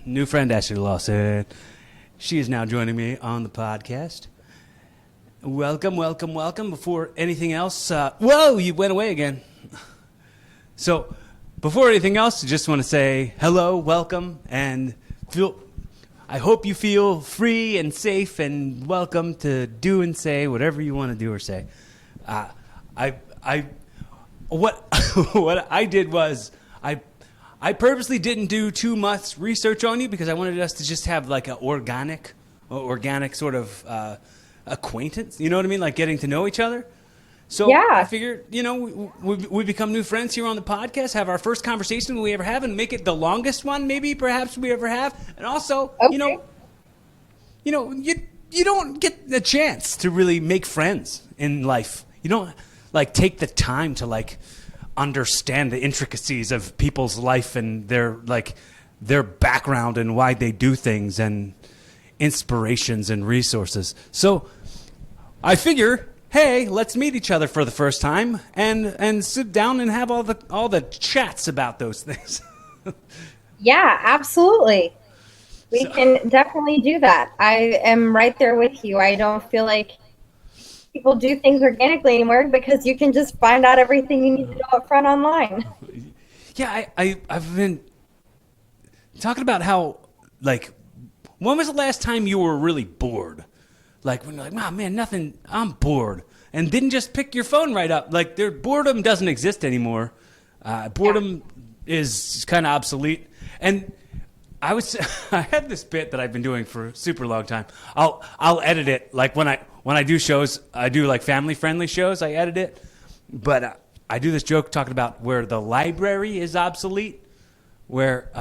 new friend, Ashlie Lawson. She is now joining me on the podcast. Welcome, welcome, welcome. Before anything else, whoa, you went away again. So, before anything else, I just want to say hello, welcome, and I hope you feel free and safe and welcome to do and say whatever you want to do or say. What I did was I purposely didn't do too much research on you because I wanted us to just have like an organic sort of acquaintance. You know what I mean? Like getting to know each other. So Yeah. I figured, we become new friends here on the podcast, have our first conversation we ever have, and make it the longest one maybe perhaps we ever have. And also, Okay. you don't get the chance to really make friends in life. You don't like take the time to like understand the intricacies of people's life and their background and why they do things and inspirations and resources. So I figure, hey, let's meet each other for the first time and sit down and have all the chats about those things. Yeah, absolutely. We can definitely do that. I am right there with you. I don't feel like people do things organically anymore because you can just find out everything you need to know up front online. Yeah, I've been talking about how, like, when was the last time you were really bored? Like, when you're like, oh, man, nothing, I'm bored. And didn't just pick your phone right up. Like, boredom doesn't exist anymore. Boredom is kind of obsolete. And I had this bit that I've been doing for a super long time. I'll edit it. Like, when I do shows, I do, like, family-friendly shows, I edit it. But I do this joke talking about where the library is obsolete, where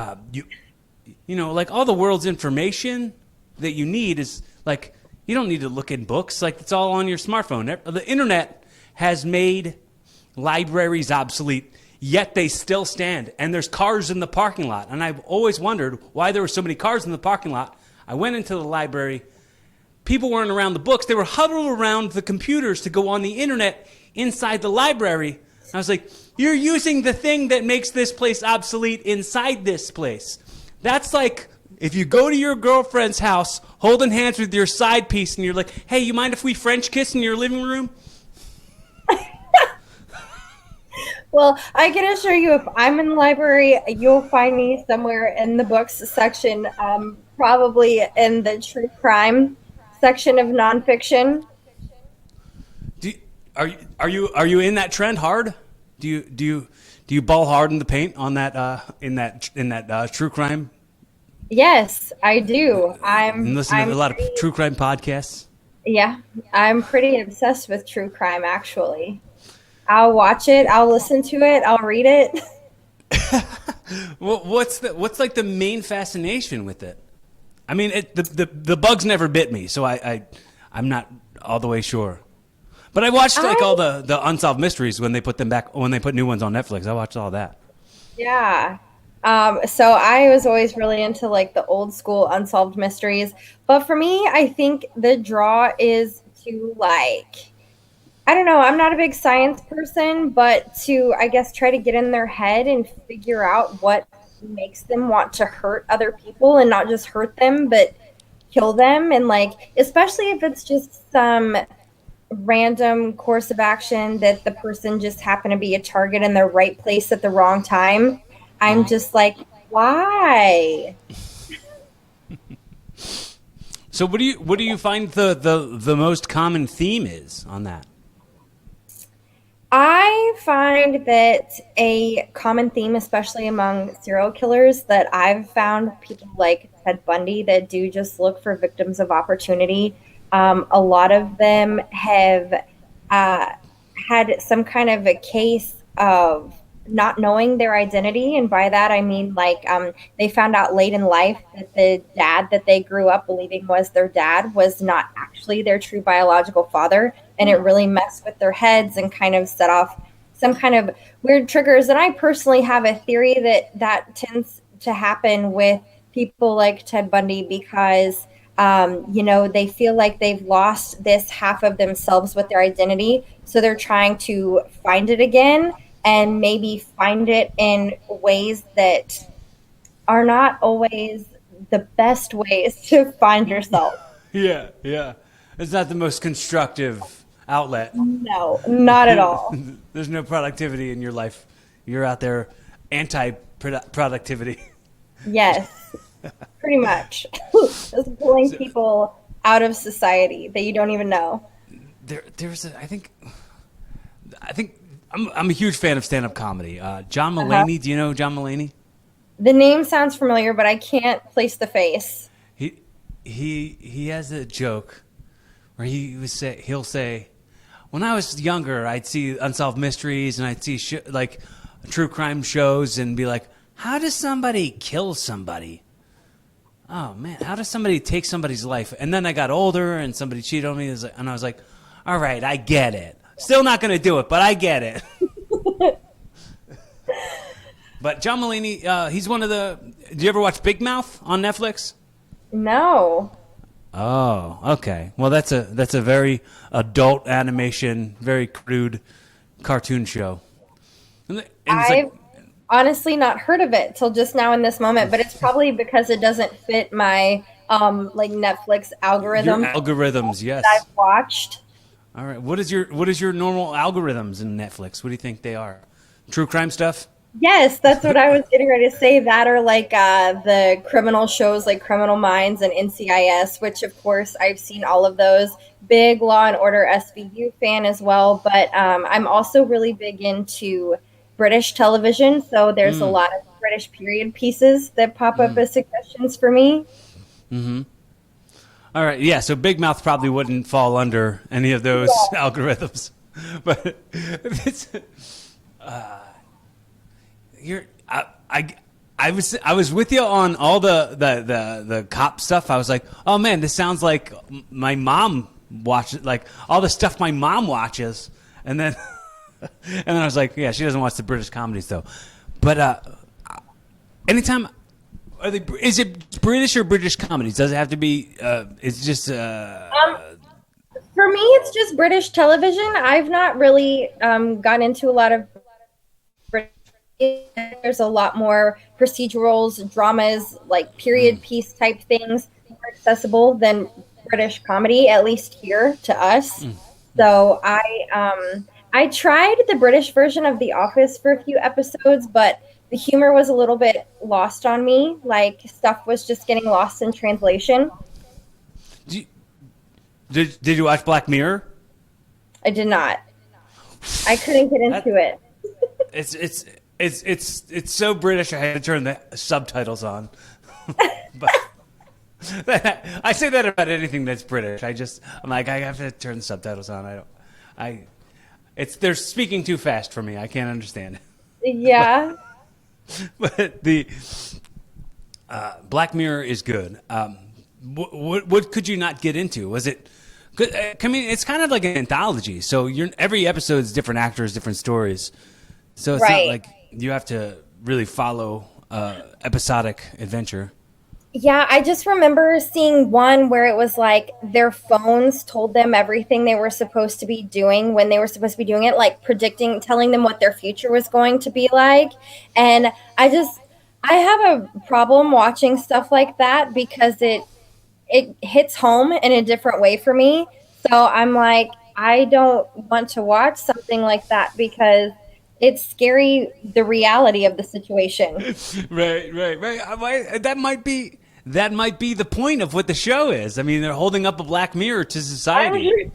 like all the world's information that you need is like, you don't need to look in books. Like, it's all on your smartphone. The internet has made libraries obsolete, yet they still stand. And there's cars in the parking lot. And I've always wondered why there were so many cars in the parking lot. I went into the library. People weren't around the books. They were huddled around the computers to go on the internet inside the library. I was like, you're using the thing that makes this place obsolete inside this place. That's like if you go to your girlfriend's house holding hands with your side piece and you're like, hey, you mind if we French kiss in your living room? Well, I can assure you, if I'm in the library, you'll find me somewhere in the books section, probably in the true crime section of nonfiction. Are you in that trend hard? Do you ball hard in the paint on that in that true crime? Yes, I do. And listen to a lot of true crime podcasts. Yeah, I'm pretty obsessed with true crime, actually. I'll watch it, I'll listen to it, I'll read it. Well, what's like the main fascination with it? I mean, the bugs never bit me, so I'm not all the way sure. But I watched like all the Unsolved Mysteries when they put new ones on Netflix. I watched all that. Yeah. So I was always really into like the old school Unsolved Mysteries. But for me, I think the draw is to like, I don't know, I'm not a big science person, but to, I guess, try to get in their head and figure out what makes them want to hurt other people and not just hurt them, but kill them. And like, especially if it's just some random course of action that the person just happened to be a target in the right place at the wrong time. I'm just like, why? So what do you find the most common theme is on that? I find that a common theme, especially among serial killers, that I've found people like Ted Bundy that do just look for victims of opportunity. A lot of them have had some kind of a case of not knowing their identity. And by that, I mean, like, they found out late in life that the dad that they grew up believing was their dad was not actually their true biological father. And it really messed with their heads and kind of set off some kind of weird triggers. And I personally have a theory that tends to happen with people like Ted Bundy because, they feel like they've lost this half of themselves with their identity. So they're trying to find it again and maybe find it in ways that are not always the best ways to find yourself. Yeah, yeah. It's not the most constructive outlet. No, not at all. There's no productivity in your life. You're out there anti-productivity. Yes, pretty much. Just pulling people out of society that you don't even know. I think I'm a huge fan of stand-up comedy. John Uh-huh. Mulaney, do you know John Mulaney? The name sounds familiar, but I can't place the face. He has a joke where he'll say, when I was younger, I'd see Unsolved Mysteries and I'd see like true crime shows and be like, how does somebody kill somebody? Oh man, how does somebody take somebody's life? And then I got older and somebody cheated on me, and I was like, all right, I get it. Still not going to do it, but I get it. But John Mulaney, he's one of the. Do you ever watch Big Mouth on Netflix? No. Oh, okay. Well, that's a very adult animation, very crude cartoon show. And it's I've honestly not heard of it till just now in this moment, but it's probably because it doesn't fit my like Netflix your algorithm algorithms, yes. that I've watched. All right. What is your normal algorithms in Netflix? What do you think they are? True crime stuff? Yes, that's what I was getting ready to say. That or like the criminal shows like Criminal Minds and NCIS, which of course I've seen all of those. Big Law and Order SVU fan as well, but I'm also really big into British television. So there's a lot of British period pieces that pop up as suggestions for me. Mm-hmm. All right. Yeah. So Big Mouth probably wouldn't fall under any of those algorithms, but it's. You're I was with you on all the cop stuff. I was like, oh man, this sounds like my mom watches, like all the stuff my mom watches, and then I was like, yeah, she doesn't watch the British comedies though. But anytime, is it British or British comedies? Does it have to be? It's just. For me, it's just British television. I've not really gotten into a lot of British. There's a lot more procedurals, dramas, like period piece type things more accessible than British comedy, at least here to us. So I tried the British version of The Office for a few episodes, but the humor was a little bit lost on me. Like stuff was just getting lost in translation. Did you watch Black Mirror? I did not. I couldn't get into it. It's so British. I had to turn the subtitles on. But I say that about anything that's British. I'm like, I have to turn the subtitles on. They're speaking too fast for me. I can't understand. Yeah. But the Black Mirror is good. What could you not get into? Was it? I mean, it's kind of like an anthology. So every episode is different actors, different stories. So it's not like you have to really follow episodic adventure. Yeah, I just remember seeing one where it was like their phones told them everything they were supposed to be doing when they were supposed to be doing it, like telling them what their future was going to be like. And I have a problem watching stuff like that because it hits home in a different way for me. So I'm like, I don't want to watch something like that because it's scary, the reality of the situation. Right. That might be the point of what the show is. I mean, they're holding up a black mirror to society.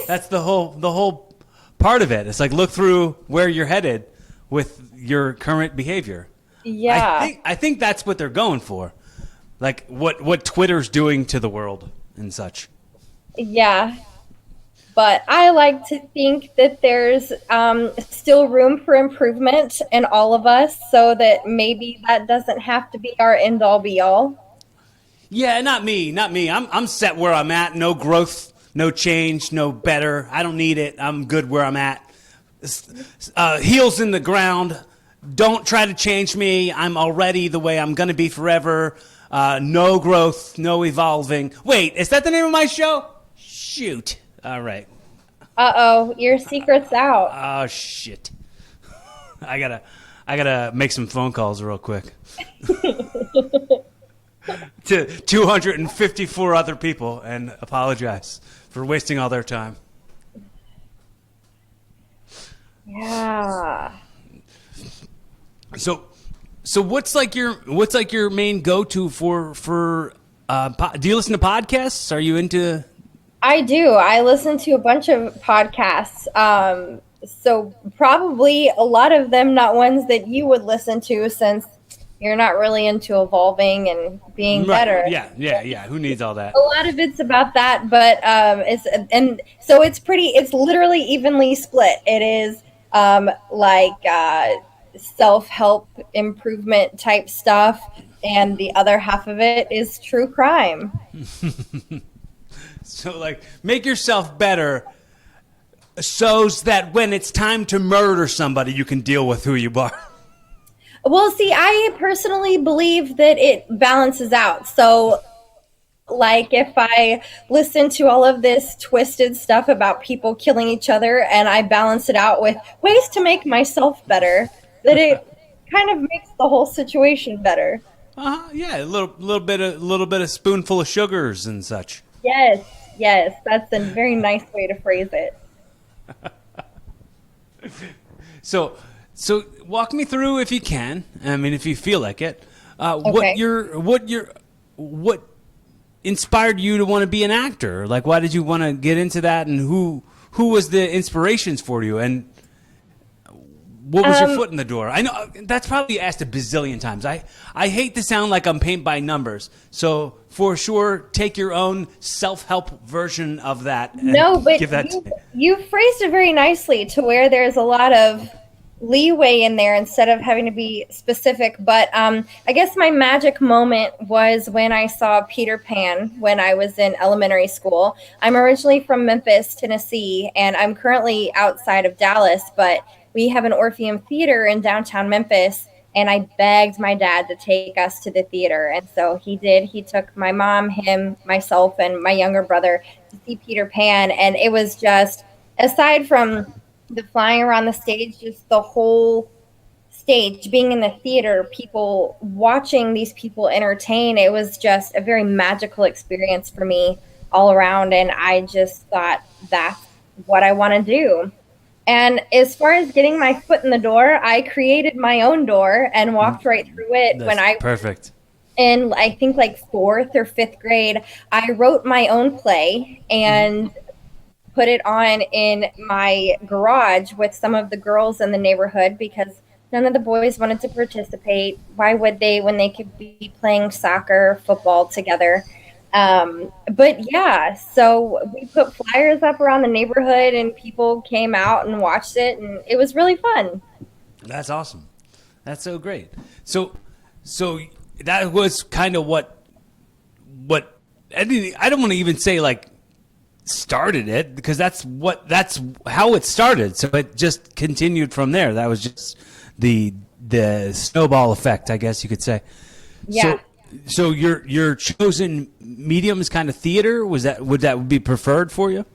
That's the whole part of it. It's like, look through where you're headed with your current behavior. Yeah. I think that's what they're going for. Like what Twitter's doing to the world and such. Yeah. But I like to think that there's still room for improvement in all of us, so that maybe that doesn't have to be our end all be all. Yeah, not me. I'm set where I'm at. No growth, no change, no better. I don't need it. I'm good where I'm at. Heels in the ground. Don't try to change me. I'm already the way I'm going to be forever. No growth, no evolving. Wait, is that the name of my show? Shoot. All right. Uh-oh, your secret's out. Oh, shit. I gotta make some phone calls real quick. to 254 other people and apologize for wasting all their time. Yeah. So, what's like your main go-to for do you listen to podcasts? Are you into? I do. I listen to a bunch of podcasts. So probably a lot of them not ones that you would listen to since you're not really into evolving and being Right. better. Yeah. Who needs all that? A lot of it's about that, but it's literally evenly split. It is self-help improvement type stuff, and the other half of it is true crime. So, like, make yourself better so that when it's time to murder somebody, you can deal with who you are. Well, see, I personally believe that it balances out. So, like, if I listen to all of this twisted stuff about people killing each other and I balance it out with ways to make myself better, that it kind of makes the whole situation better. Yeah, a little bit of spoonful of sugars and such. Yes, that's a very nice way to phrase it. So walk me through if you can. I mean, if you feel like it. Okay. What inspired you to want to be an actor? Like, why did you want to get into that, and who was the inspirations for you, and what was your foot in the door? I know that's probably asked a bazillion times. I hate to sound like I'm paint by numbers. So for sure, take your own self-help version of that. And No, but give that you phrased it very nicely to where there's a lot of leeway in there instead of having to be specific. But I guess my magic moment was when I saw Peter Pan when I was in elementary school. I'm originally from Memphis, Tennessee, and I'm currently outside of Dallas, but we have an Orpheum Theater in downtown Memphis, and I begged my dad to take us to the theater. And so he did. He took my mom, him, myself, and my younger brother to see Peter Pan. And it was just, aside from the flying around the stage, just the whole stage, being in the theater, people watching these people entertain, it was just a very magical experience for me all around. And I just thought, that's what I want to do. And as far as getting my foot in the door, I created my own door and walked right through it. That's When I perfect. in, I think, like fourth or fifth grade, I wrote my own play and put it on in my garage with some of the girls in the neighborhood because none of the boys wanted to participate. Why would they when they could be playing soccer, football together? But yeah, so we put flyers up around the neighborhood and people came out and watched it, and it was really fun. That's awesome. That's so great. So that was kind of what I don't want to even say like started it, because that's how it started. So it just continued from there. That was just the snowball effect, I guess you could say. Yeah. So your chosen medium is kind of theater. Would that be preferred for you?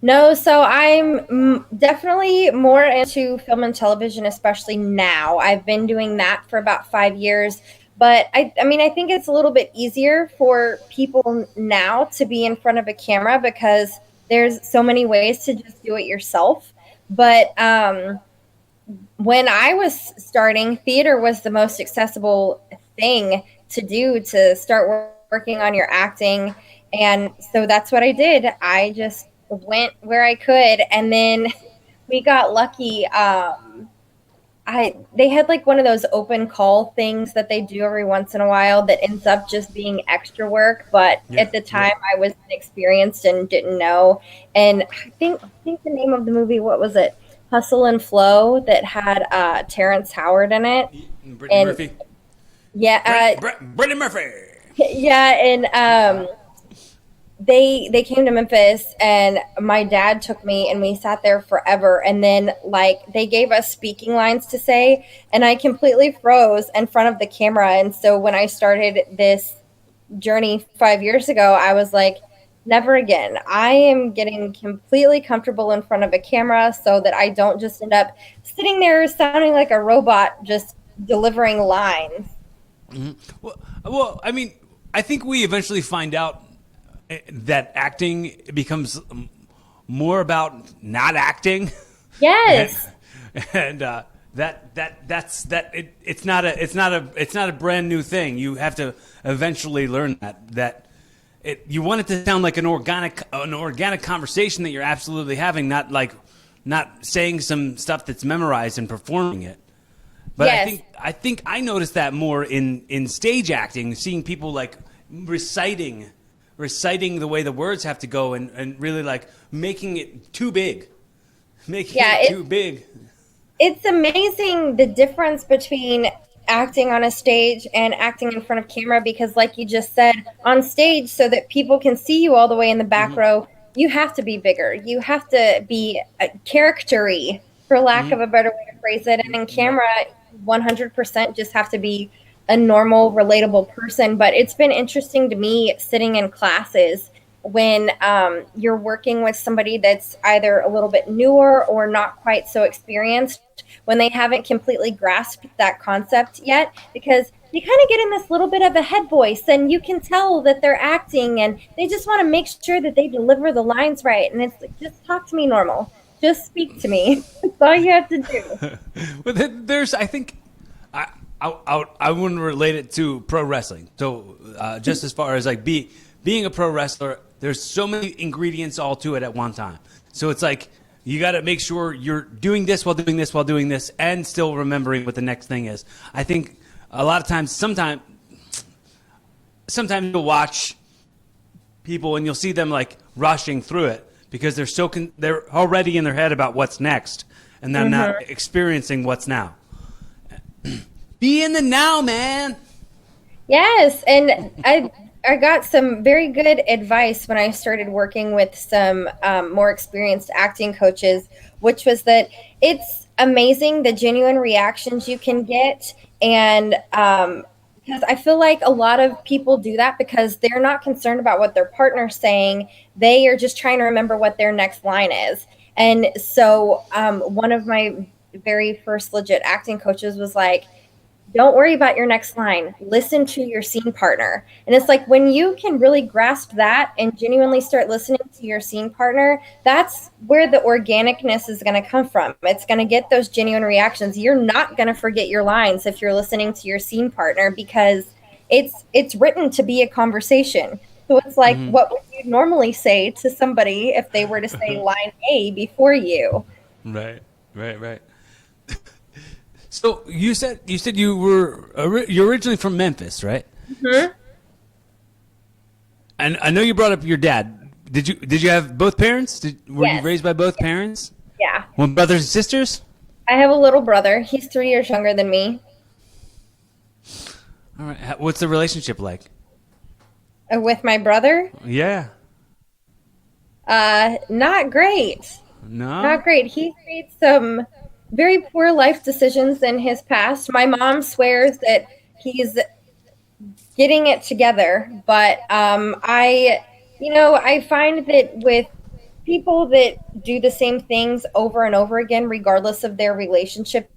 No, so I'm definitely more into film and television, especially now. I've been doing that for about 5 years. But I mean, I think it's a little bit easier for people now to be in front of a camera because there's so many ways to just do it yourself. But when I was starting, theater was the most accessible thing to do to start working on your acting. And so that's what I did. I just went where I could. And then we got lucky. They had like one of those open call things that they do every once in a while that ends up just being extra work. But at the time I was inexperienced and didn't know. And I think the name of the movie, what was it? Hustle and Flow, that had Terrence Howard in it. Brittany Murphy. Yeah. Brittany Murphy. Yeah. And they came to Memphis and my dad took me and we sat there forever. And then like they gave us speaking lines to say and I completely froze in front of the camera. And so when I started this journey 5 years ago, I was like, never again. I am getting completely comfortable in front of a camera so that I don't just end up sitting there sounding like a robot, just delivering lines. Well, I mean, I think we eventually find out that acting becomes more about not acting, and Yes. it's not a brand new thing. You have to eventually learn that you want it to sound like an organic conversation that you're absolutely having, not saying some stuff that's memorized and performing it. But Yes. I noticed that more in stage acting, seeing people like reciting the way the words have to go, and really like making it too big, making Yeah, it too big. it's amazing the difference between acting on a stage and acting in front of camera, because like you just said, on stage, so that people can see you all the way in the back row, you have to be bigger, you have to be charactery, for lack of a better way to phrase it, and in Right. camera 100% just have to be a normal relatable person. But it's been interesting to me sitting in classes when you're working with somebody that's either a little bit newer or not quite so experienced, when they haven't completely grasped that concept yet, because they kind of get in this little bit of a head voice and you can tell that they're acting and they just want to make sure that they deliver the lines right. And it's like, just talk to me normal. Just speak to me. That's all you have to do. But there's, I think, I wouldn't relate it to pro wrestling. So just as far as like being a pro wrestler, there's so many ingredients all to it at one time. So it's like you got to make sure you're doing this while doing this while doing this, and still remembering what the next thing is. I think a lot of times, sometimes you'll watch people and you'll see them like rushing through it because they're already in their head about what's next, and they're not experiencing what's now. Be in the now, man. Yes, and I got some very good advice when I started working with some more experienced acting coaches, which was that it's amazing the genuine reactions you can get, and because I feel like a lot of people do that because they're not concerned about what their partner's saying; they are just trying to remember what their next line is. And so, one of my very first legit acting coaches was like, don't worry about your next line. Listen to your scene partner. And it's like when you can really grasp that and genuinely start listening to your scene partner, that's where the organicness is going to come from. It's going to get those genuine reactions. You're not going to forget your lines if you're listening to your scene partner, because it's written to be a conversation. So it's like, what would you normally say to somebody if they were to say line A before you? Right, right. So you said you're originally from Memphis, right? Hmm. And I know you brought up your dad. Did you have both parents? Were you Yes. raised by both parents? Yeah. One brothers and sisters? I have a little brother. He's 3 years younger than me. All right. What's the relationship like? With my brother, Yeah. not great. No. Not great. He made some very poor life decisions in his past. My mom swears that he's getting it together, but I find that with people that do the same things over and over again, regardless of their relationship,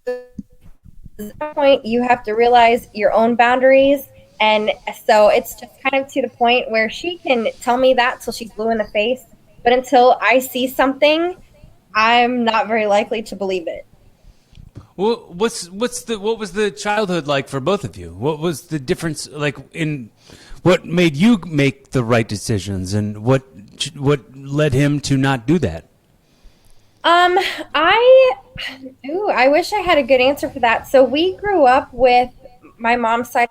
at that point you have to realize your own boundaries. And so it's just kind of to the point where she can tell me that till she's blue in the face, but until I see something, I'm not very likely to believe it. Well, what was the childhood like for both of you? What was the difference like in what made you make the right decisions, and what led him to not do that? Um, I I wish I had a good answer for that. So we grew up with my mom's side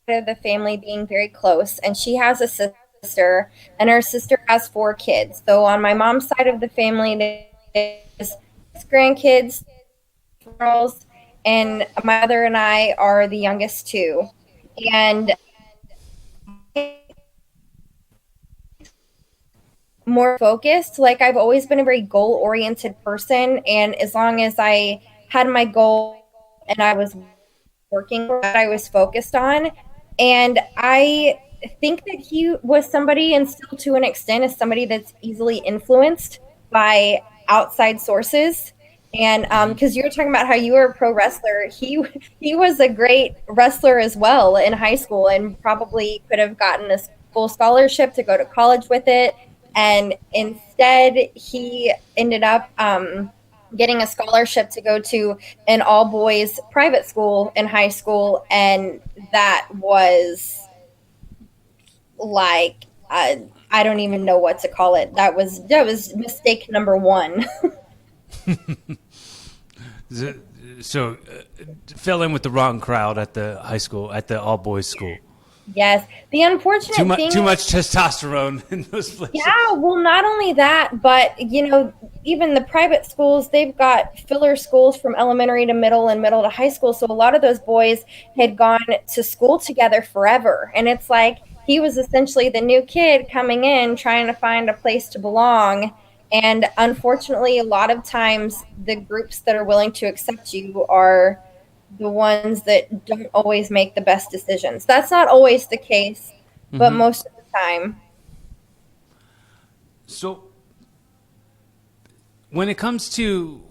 of the family being very close, and she has a sister, and her sister has four kids. So on my mom's side of the family, there's six grandkids, girls, and my mother and I are the youngest two. And more focused. Like I've always been a very goal oriented person, and as long as I had my goal and I was working that I was focused on, and I think that he was somebody, and still to an extent is somebody that's easily influenced by outside sources. And because you were talking about how you were a pro wrestler, he was a great wrestler as well in high school, and probably could have gotten a full scholarship to go to college with it. And instead, he ended up getting a scholarship to go to an all boys private school in high school, and that was like I don't even know what to call it. That was mistake number one. So fell in with the wrong crowd at the high school, at the all boys school. Yes. The unfortunate thing Too much testosterone in those places. Yeah, well, not only that, but even the private schools, they've got filler schools from elementary to middle and middle to high school. So a lot of those boys had gone to school together forever. And it's like he was essentially the new kid coming in trying to find a place to belong. And unfortunately, a lot of times the groups that are willing to accept you are the ones that don't always make the best decisions. That's not always the case, but most of the time. So when it comes to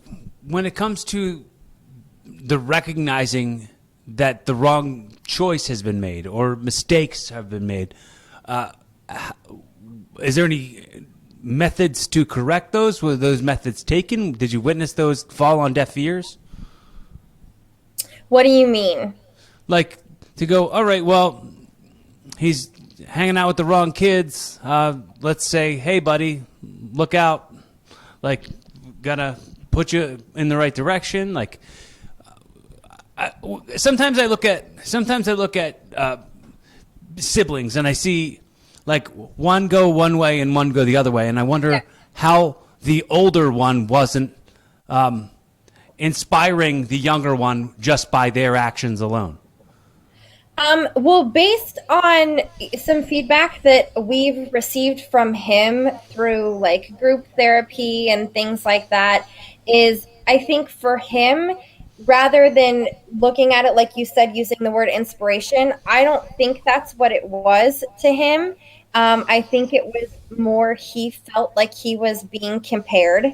the recognizing that the wrong choice has been made or mistakes have been made, is there any methods to correct those? Were those methods taken? Did you witness those fall on deaf ears? What do you mean? Like to go, all right, well, he's hanging out with the wrong kids. Let's say, hey, buddy, look out. Like, gotta put you in the right direction. Like, sometimes I look at siblings and I see like one go one way and one go the other way, and I wonder how the older one wasn't inspiring the younger one just by their actions alone. Well, based on some feedback that we've received from him through like group therapy and things like that, is I think for him, rather than looking at it, like you said, using the word inspiration, I don't think that's what it was to him. I think it was more he felt like he was being compared.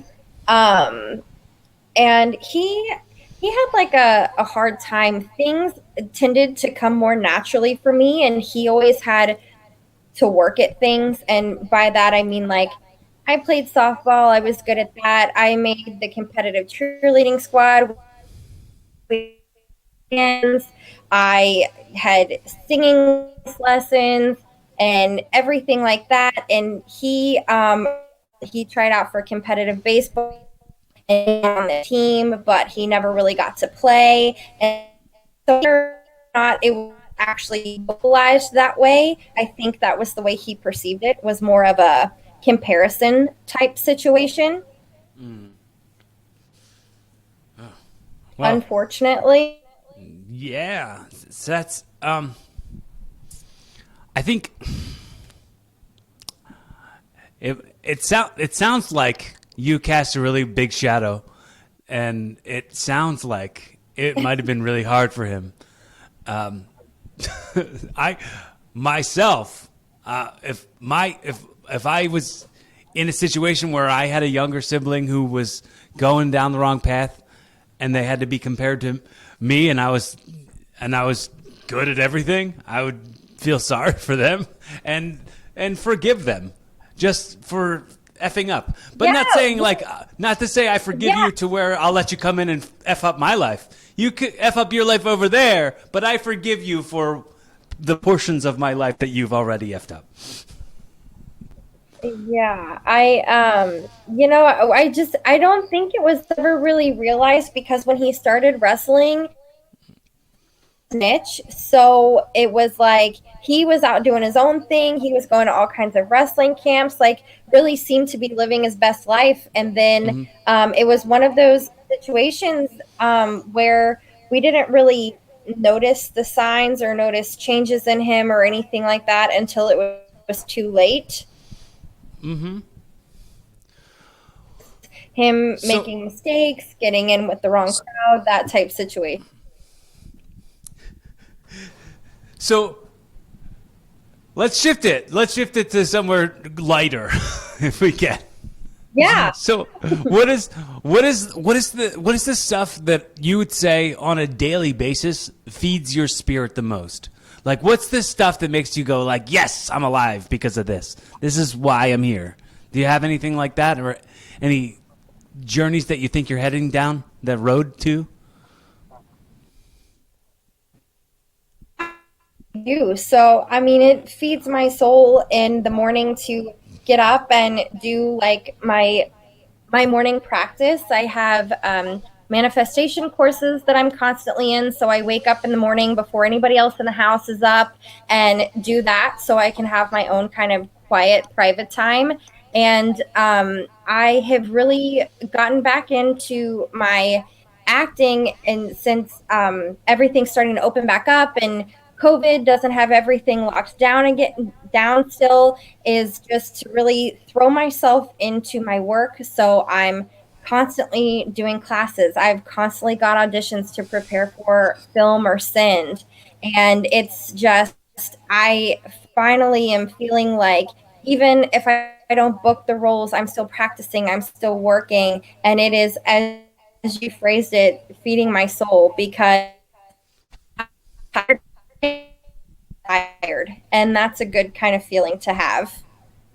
And he had like a hard time. Things tended to come more naturally for me, and he always had to work at things. And by that I mean, like, I played softball, I was good at that. I made the competitive cheerleading squad. I had singing lessons and everything like that. And he tried out for competitive baseball on the team, but he never really got to play. And so whether or not it was actually vocalized that way, I think that was the way he perceived it, was more of a comparison type situation. Well, unfortunately. Yeah, that's I think it sounds like you cast a really big shadow, and it sounds like it might have been really hard for him. I myself, if I was in a situation where I had a younger sibling who was going down the wrong path, and they had to be compared to me, and I was good at everything, I would feel sorry for them and forgive them just for effing up, but not saying like, not to say I forgive you to where I'll let you come in and F up my life. You could F up your life over there, but I forgive you for the portions of my life that you've already F'd up. Yeah, I don't think it was ever really realized, because when he started wrestling, niche, so it was like he was out doing his own thing. He was going to all kinds of wrestling camps, like really seemed to be living his best life. And then it was one of those situations where we didn't really notice the signs or notice changes in him or anything like that until it was too late. Him making mistakes, getting in with the wrong crowd, that type situation. So let's shift it. Let's shift it to somewhere lighter, if we can. Yeah. So what is the stuff that you would say on a daily basis feeds your spirit the most? Like, what's the stuff that makes you go like, yes, I'm alive because of this. This is why I'm here. Do you have anything like that, or any journeys that you think you're heading down that road to? Do. So, I mean, it feeds my soul in the morning to get up and do like my morning practice. I have manifestation courses that I'm constantly in. So I wake up in the morning before anybody else in the house is up and do that so I can have my own kind of quiet, private time. And I have really gotten back into my acting, and since everything's starting to open back up and COVID doesn't have everything locked down and get down still, is just to really throw myself into my work. So I'm constantly doing classes. I've constantly got auditions to prepare for film or send. And it's just, I finally am feeling like even if I don't book the roles, I'm still practicing, I'm still working. And it is, as you phrased it, feeding my soul, because I'm tired. And that's a good kind of feeling to have.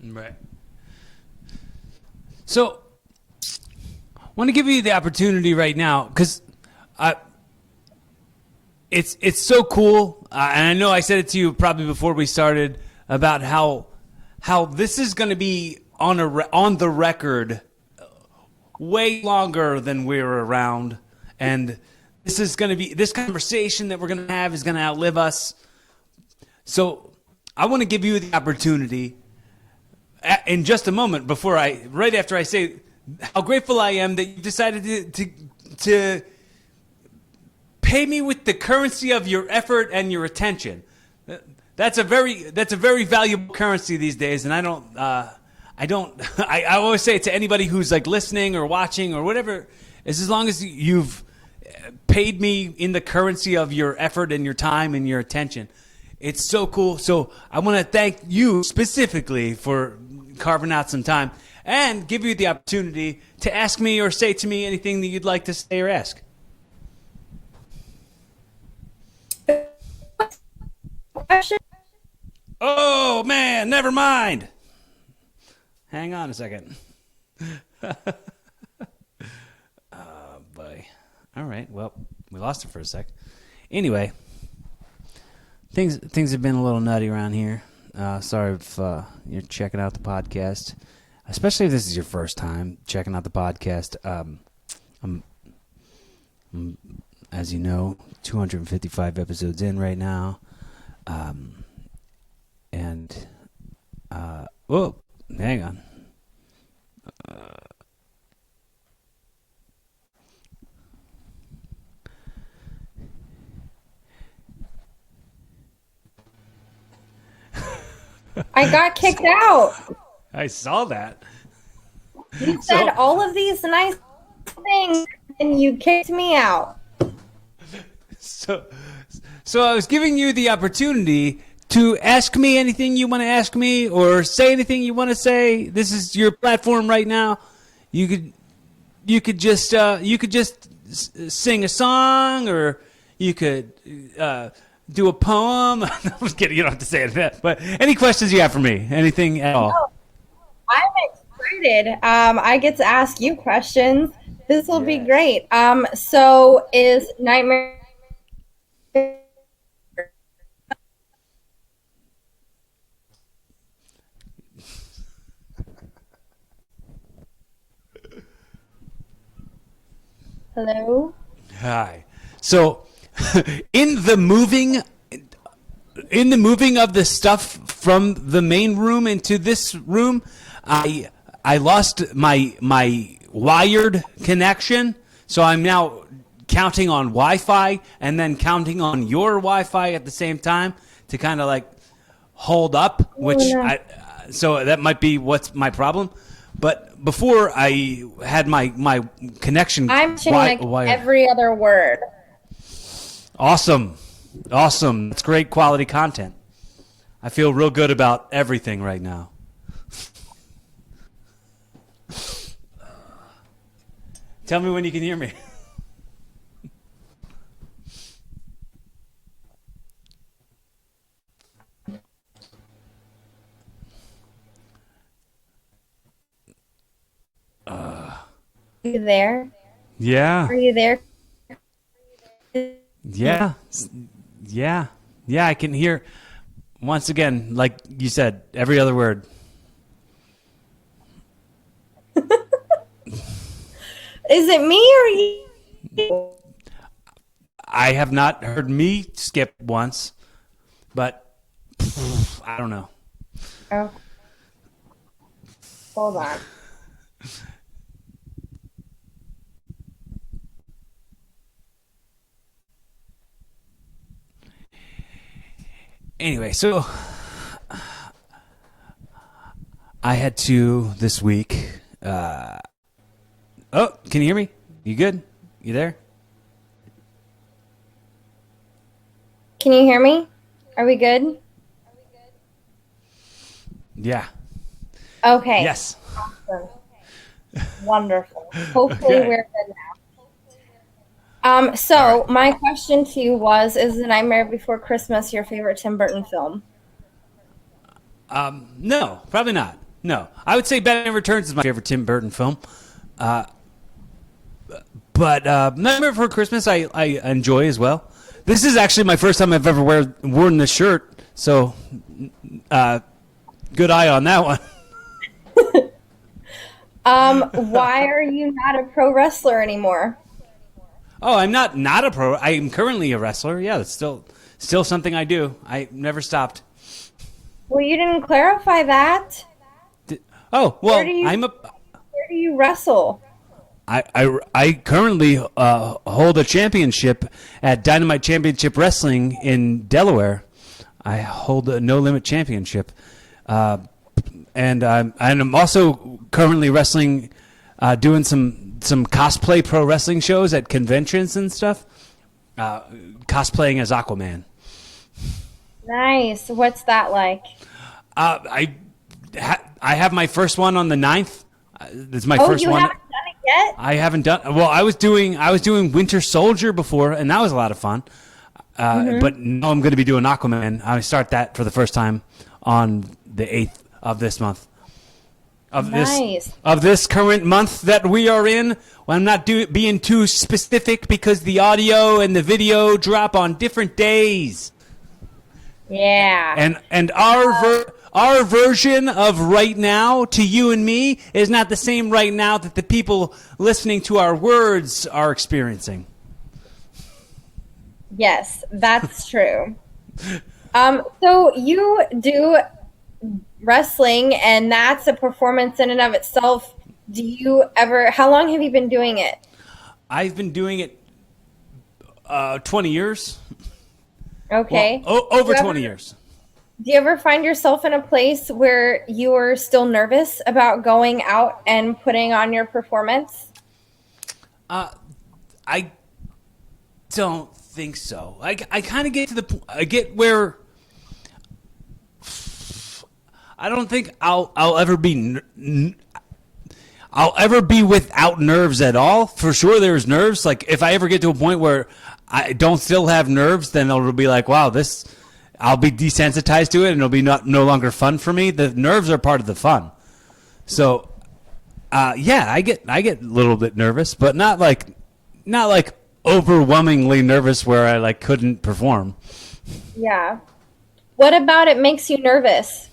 Right. So, I want to give you the opportunity right now because it's so cool, and I know I said it to you probably before we started about how this is going to be on the record way longer than we're around, and this conversation that we're going to have is going to outlive us. So I want to give you the opportunity in just a moment right after I say how grateful I am that you decided to pay me with the currency of your effort and your attention. That's a very valuable currency these days, and I always say it to anybody who's like listening or watching or whatever, is as long as you've paid me in the currency of your effort and your time and your attention. It's so cool. So I want to thank you specifically for carving out some time and give you the opportunity to ask me or say to me anything that you'd like to say or ask. Oh, man, never mind. Hang on a second. Oh, boy. All right, well, we lost it for a sec. Anyway, things have been a little nutty around here. Sorry if you're checking out the podcast, especially if this is your first time checking out the podcast. I'm, as you know, 255 episodes in right now. Whoa, hang on. I got kicked out. I saw that. You said all of these nice things and you kicked me out. So I was giving you the opportunity to ask me anything you want to ask me or say anything you want to say. This is your platform right now. You could just sing a song, or you could do a poem. I'm just kidding. You don't have to say it. But any questions you have for me? Anything at all? Oh, I'm excited. I get to ask you questions. This will be great. So is Nightmare... Hello? Hi. So, in the moving of the stuff from the main room into this room, I lost my wired connection. So I'm now counting on Wi-Fi and then counting on your Wi-Fi at the same time to kind of like hold up, which so that might be what's my problem. But before I had my connection, I'm checking every other word. Awesome. It's great quality content. I feel real good about everything right now. Tell me when you can hear me. Are you there? Yeah. Are you there? Yeah. Yeah. Yeah, I can hear, once again, like you said, every other word. Is it me or you? I have not heard me skip once, but I don't know. Oh. Hold on. Anyway, so I had to this week. Oh, can you hear me? You good? You there? Can you hear me? Are we good? Yeah. Okay. Yes. Awesome. Wonderful. Hopefully Okay. we're good now. So my question to you was, is The Nightmare Before Christmas your favorite Tim Burton film? No, probably not. No. I would say Batman Returns is my favorite Tim Burton film. But Nightmare Before Christmas I enjoy as well. This is actually my first time I've ever worn this shirt, so good eye on that one. Why are you not a pro wrestler anymore? Oh, I'm not a pro. I am currently a wrestler. Yeah, that's still something I do. I never stopped. Well, you didn't clarify that. Oh, well, Where do you wrestle? I currently hold a championship at Dynamite Championship Wrestling in Delaware. I hold a No Limit Championship, and I'm also currently wrestling, doing some cosplay pro wrestling shows at conventions and stuff. Cosplaying as Aquaman. Nice. What's that like? I have my first one on the 9th. This is my Oh, first you one. haven't done it yet? I haven't done. Well, I was doing Winter Soldier before, and that was a lot of fun. But now I'm going to be doing Aquaman. I start that for the first time on the 8th of this month. Nice. Of this current month that we are in. Well, I'm not being too specific because the audio and the video drop on different days. Yeah. And our version of right now to you and me is not the same right now that the people listening to our words are experiencing. Yes, that's true. So you do wrestling, and that's a performance in and of itself. How long have you been doing it? I've been doing it 20 years. Okay. Well, over 20 years. Do you ever find yourself in a place where you are still nervous about going out and putting on your performance? I don't think so. I kind of get to I get where I don't think I'll ever be without nerves at all. For sure, there's nerves. Like if I ever get to a point where I don't still have nerves, then it'll be like, wow, I'll be desensitized to it, and it'll be no longer fun for me. The nerves are part of the fun. So, yeah, I get a little bit nervous, but not like overwhelmingly nervous where I like couldn't perform. Yeah. What about it makes you nervous?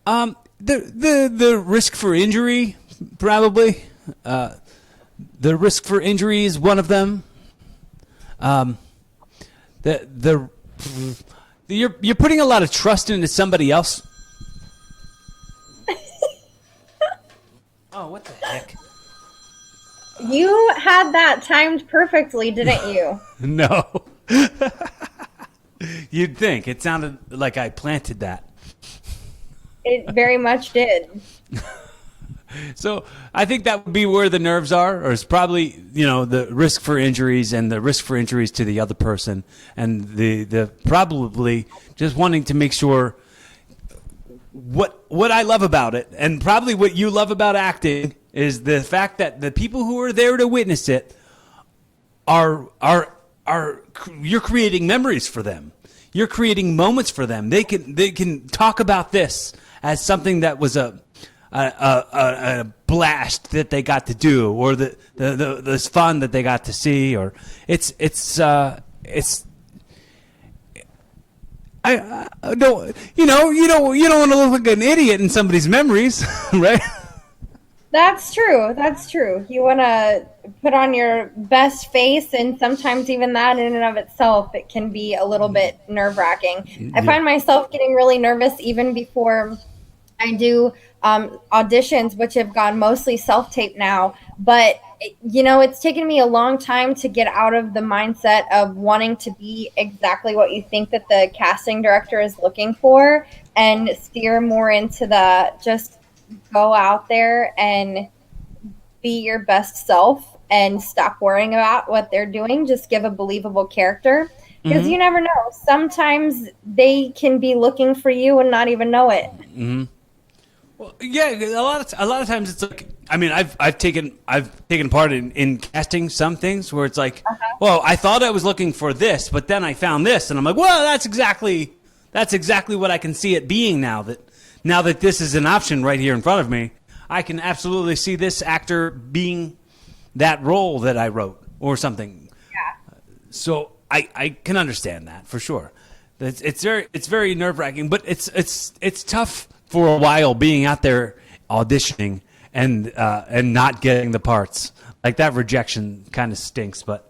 The risk for injury, probably. The risk for injury is one of them. You're putting a lot of trust into somebody else. Oh, what the heck? You had that timed perfectly, didn't you? No. You'd think. It sounded like I planted that. It very much did. So I think that would be where the nerves are, or it's probably, the risk for injuries and the risk for injuries to the other person, and the probably just wanting to make sure what I love about it, and probably what you love about acting, is the fact that the people who are there to witness it are you're creating memories for them. You're creating moments for them. They can talk about this as something that was a blast that they got to do, or the fun that they got to see, or it's I don't, you don't want to look like an idiot in somebody's memories, right? That's true. That's true. You want to put on your best face, and sometimes even that in and of itself, it can be a little bit nerve-wracking. I find myself getting really nervous even before I do auditions, which have gone mostly self-tape now. But, it's taken me a long time to get out of the mindset of wanting to be exactly what you think that the casting director is looking for, and steer more into the just go out there and be your best self and stop worrying about what they're doing. Just give a believable character, because you never know. Sometimes they can be looking for you and not even know it. Mm-hmm. Well, yeah, a lot of times it's like, I mean, I've taken part in casting some things where it's like, well, I thought I was looking for this, but then I found this, and I'm like, well, that's exactly what I can see it being now that this is an option right here in front of me. I can absolutely see this actor being that role that I wrote or something. Yeah. So I can understand that for sure. It's very nerve-wracking, but it's tough for a while being out there auditioning and not getting the parts. Like, that rejection kind of stinks, but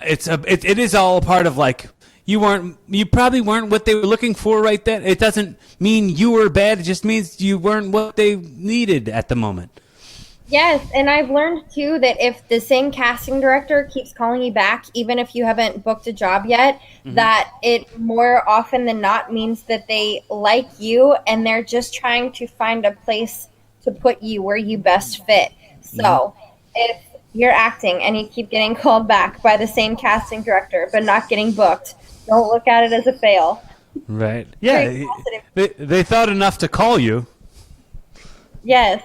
it is all a part of, like, you probably weren't what they were looking for right then. It doesn't mean you were bad. It just means you weren't what they needed at the moment. Yes, and I've learned too that if the same casting director keeps calling you back, even if you haven't booked a job yet, that it more often than not means that they like you and they're just trying to find a place to put you where you best fit. So if you're acting and you keep getting called back by the same casting director but not getting booked, don't look at it as a fail. Right. Yeah. They thought enough to call you. Yes.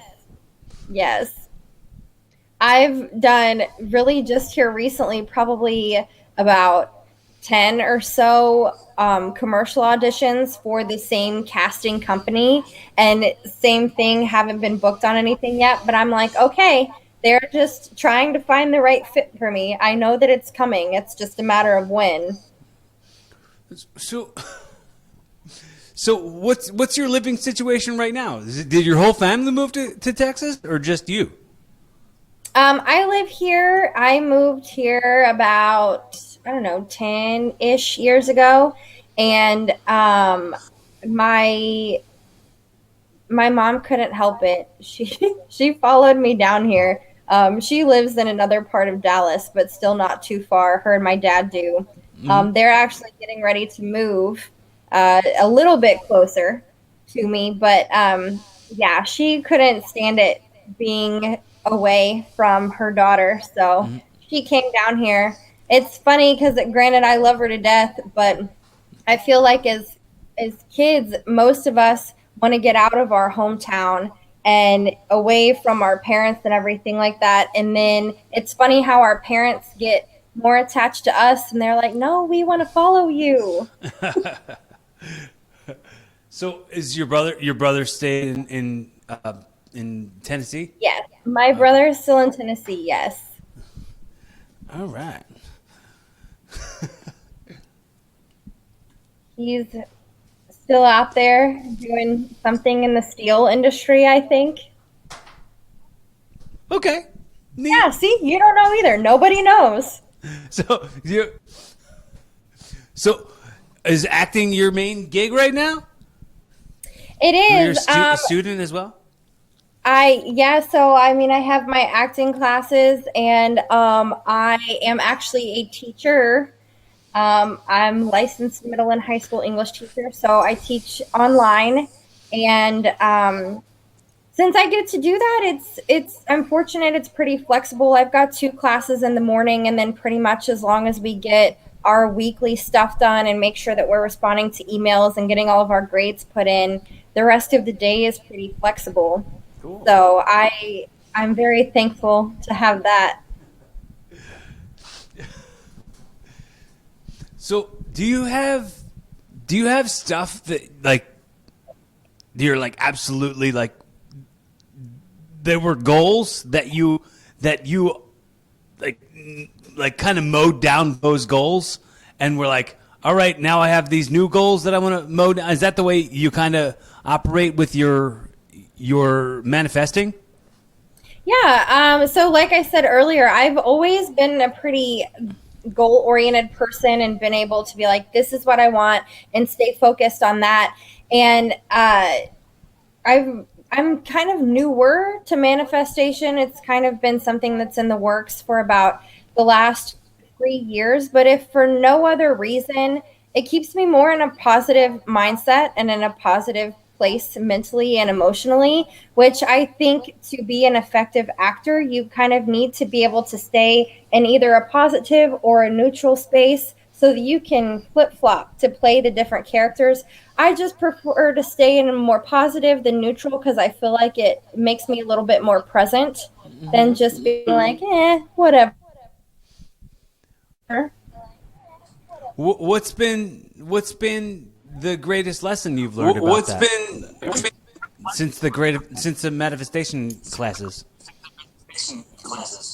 I've done really just here recently, probably about 10 or so commercial auditions for the same casting company, and same thing, haven't been booked on anything yet, but I'm like, okay, they're just trying to find the right fit for me. I know that it's coming. It's just a matter of when. So what's your living situation right now? Did your whole family move to Texas, or just you? I live here. I moved here about, 10-ish years ago. And my mom couldn't help it. She followed me down here. She lives in another part of Dallas, but still not too far. Her and my dad do. They're actually getting ready to move a little bit closer to me. But yeah, she couldn't stand it being away from her daughter, so she came down here. It's funny because, granted, I love her to death, but I feel like as kids, most of us want to get out of our hometown and away from our parents and everything like that. And then it's funny how our parents get more attached to us, and they're like, no, we want to follow you. So is your brother staying in Tennessee? Yes, my brother is still in Tennessee. Yes. All right. He's still out there doing something in the steel industry, I think. Okay. Neat. Yeah, see, you don't know either. Nobody knows. So is acting your main gig right now? It is. You're a student as well? So I have my acting classes, and I am actually a teacher. I'm licensed middle and high school English teacher, so I teach online, and since I get to do that, I'm fortunate. It's pretty flexible. I've got 2 classes in the morning, and then pretty much as long as we get our weekly stuff done and make sure that we're responding to emails and getting all of our grades put in, the rest of the day is pretty flexible. Cool. So I I'm very thankful to have that. So, do you have stuff that like you're like absolutely like there were goals that you like kind of mowed down those goals and were like, all right, now I have these new goals that I want to mow down. Is that the way you kind of operate with your manifesting? Yeah. So like I said earlier, I've always been a pretty goal oriented person and been able to be like, this is what I want and stay focused on that. And I'm kind of newer to manifestation. It's kind of been something that's in the works for about the last 3 years. But if for no other reason, it keeps me more in a positive mindset and in a positive place mentally and emotionally, which I think to be an effective actor, you kind of need to be able to stay in either a positive or a neutral space so that you can flip flop to play the different characters. I just prefer to stay in a more positive than neutral because I feel like it makes me a little bit more present than just being like, whatever. What's been the greatest lesson you've learned about that? Since the manifestation classes?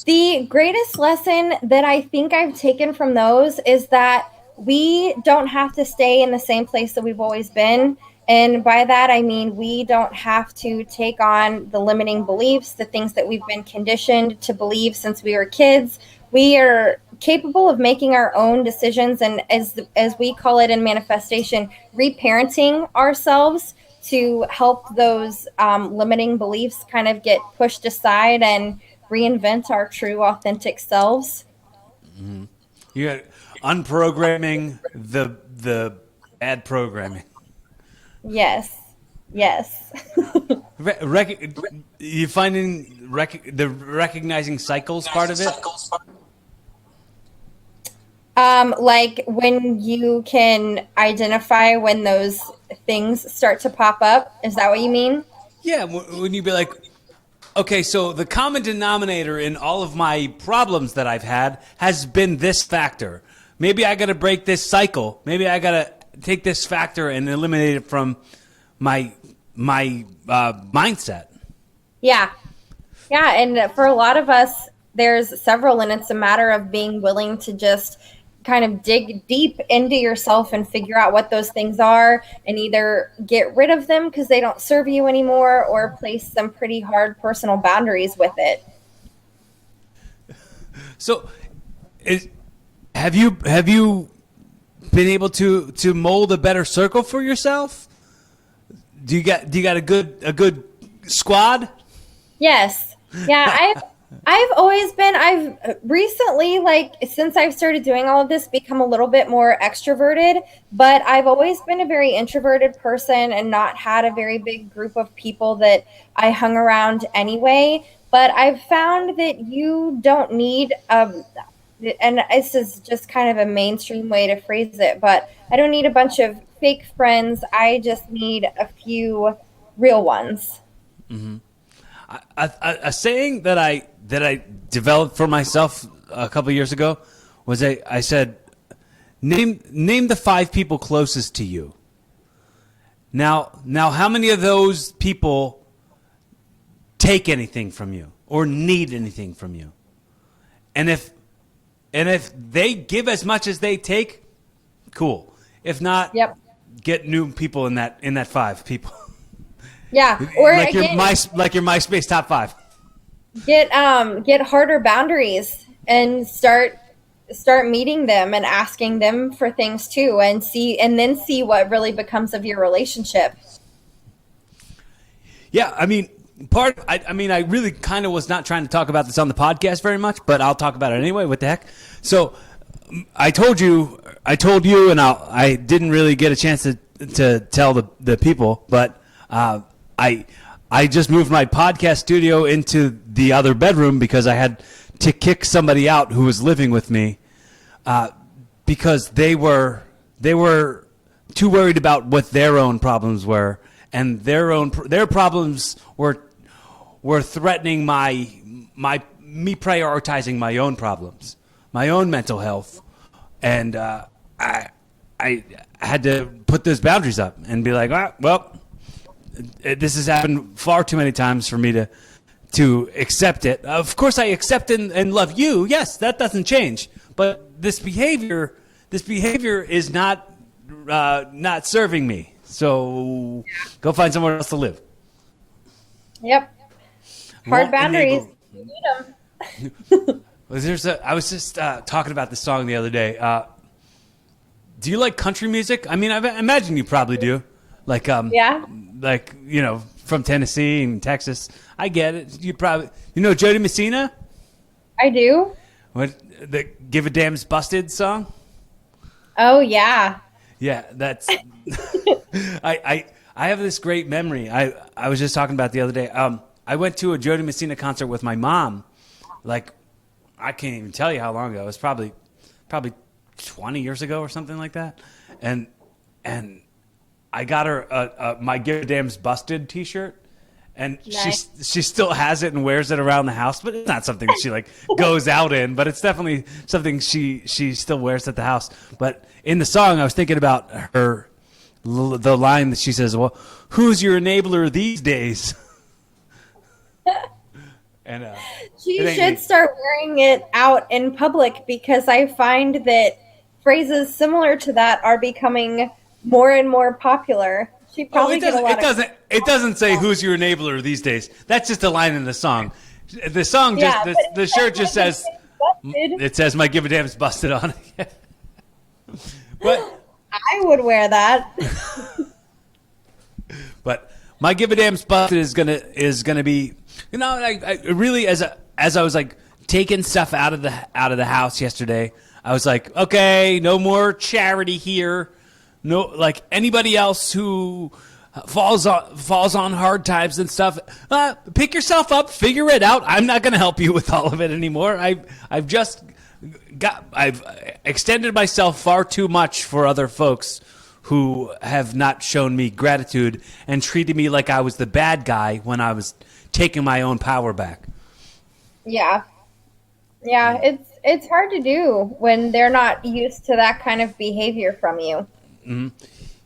The greatest lesson that I think I've taken from those is that we don't have to stay in the same place that we've always been. And by that, I mean we don't have to take on the limiting beliefs, the things that we've been conditioned to believe since we were kids. We are capable of making our own decisions and, as we call it in manifestation, reparenting ourselves to help those limiting beliefs kind of get pushed aside and reinvent our true, authentic selves. Mm-hmm. You got unprogramming the bad programming. Yes. You finding the recognizing cycles part of it? Like when you can identify when those things start to pop up. Is that what you mean? Yeah, when you be like, okay, so the common denominator in all of my problems that I've had has been this factor. Maybe I got to break this cycle. Maybe I got to take this factor and eliminate it from my mindset. Yeah, and for a lot of us, there's several, and it's a matter of being willing to just kind of dig deep into yourself and figure out what those things are and either get rid of them because they don't serve you anymore or place some pretty hard personal boundaries with it. So have you been able to mold a better circle for yourself? Do you got a good squad? Yes. Yeah, I've recently, like, since I've started doing all of this, become a little bit more extroverted, but I've always been a very introverted person and not had a very big group of people that I hung around anyway. But I've found that you don't need, and this is just kind of a mainstream way to phrase it, but I don't need a bunch of fake friends. I just need a few real ones. Mm-hmm. A saying that I developed for myself a couple years ago was I said, name the 5 people closest to you. Now, how many of those people take anything from you or need anything from you? And if they give as much as they take, cool. If not, get new people in that 5 people. Yeah, or like again, your MySpace top 5. Get harder boundaries and start meeting them and asking them for things too, and then see what really becomes of your relationship. Yeah, I mean, I really kind of was not trying to talk about this on the podcast very much, but I'll talk about it anyway. What the heck? So I told you, and I didn't really get a chance to tell the people, but I just moved my podcast studio into the other bedroom because I had to kick somebody out who was living with me because they were too worried about what their own problems were, and their problems were were threatening me prioritizing my own problems, my own mental health, and I had to put those boundaries up and be like, well, this has happened far too many times for me to accept it. Of course, I accept and love you. Yes, that doesn't change. But this behavior is not serving me. So go find somewhere else to live. Yep. Hard boundaries. You need them. I was just talking about the song the other day. Do you like country music? I mean, I imagine you probably do. Like, like, you know, from Tennessee and Texas. I get it. You know Jody Messina? I do. What, the Give a Damn's Busted song? Oh, yeah. Yeah, that's I have this great memory. I was just talking about the other day. I went to a Jody Messina concert with my mom. Like, I can't even tell you how long ago. It was probably 20 years ago or something like that. And I got her my Give a Damn's Busted t-shirt. And nice. she still has it and wears it around the house, but it's not something she like goes out in, but it's definitely something she still wears at the house. But in the song, I was thinking about the line that she says, well, who's your enabler these days? And she should start wearing it out in public, because I find that phrases similar to that are becoming more and more popular. She probably it doesn't say who's your enabler these days. That's just a line in the song. The song the shirt just says it says my Give a Damn's busted on it. But I would wear that. But my Give a Damn's busted is gonna be, you know, I really as I was like taking stuff out of the house yesterday, I was like, okay, no more charity here. No, like anybody else who falls on hard times and stuff, pick yourself up, figure it out. I'm not going to help you with all of it anymore. I've extended myself far too much for other folks who have not shown me gratitude and treated me like I was the bad guy when I was taking my own power back. Yeah, it's hard to do when they're not used to that kind of behavior from you. Mm-hmm.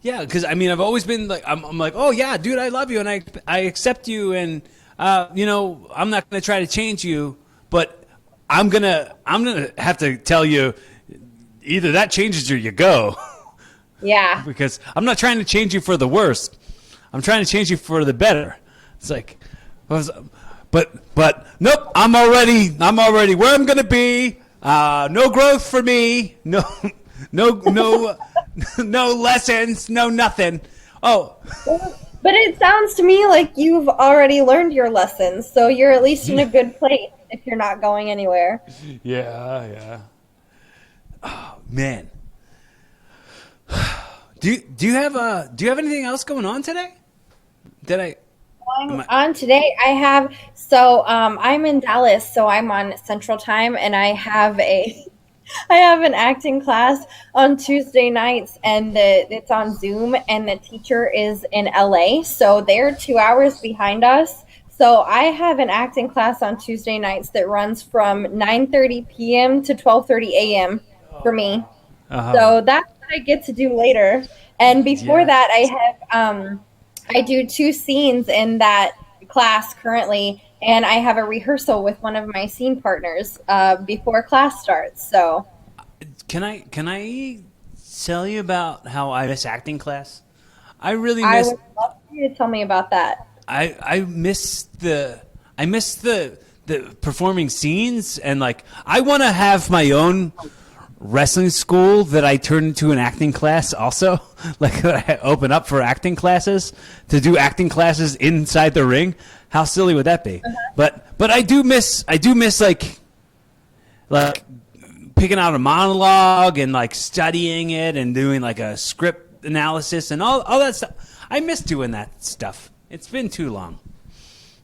Yeah, because I mean, I've always been like, I'm like, oh yeah, dude, I love you and I accept you, and you know, I'm not gonna try to change you, but I'm gonna have to tell you either that changes or you go. Yeah. Because I'm not trying to change you for the worse. I'm trying to change you for the better. It's like, but nope, I'm already where I'm gonna be. No growth for me. No. No lessons, no nothing. Oh. But it sounds to me like you've already learned your lessons, so you're at least in a good place if you're not going anywhere. Yeah. Oh, man. Do you have anything else going on today? On today, I have, I'm in Dallas, so I'm on Central Time, and I have an acting class on Tuesday nights, and it's on Zoom, and the teacher is in LA, so they're 2 hours behind us. So I have an acting class on Tuesday nights that runs from 9:30 p.m. to 12:30 a.m. for me. Uh-huh. So that's what I get to do later. And before that, I do 2 scenes in that class currently, and I have a rehearsal with one of my scene partners before class starts. So, can I tell you about how I miss acting class? I would love for you to tell me about that. I miss the performing scenes, and like I want to have my own wrestling school that I turn into an acting class also. Like I open up for acting classes to do acting classes inside the ring. How silly would that be? Uh-huh. But I do miss like picking out a monologue and like studying it and doing like a script analysis and all that stuff. I miss doing that stuff. It's been too long.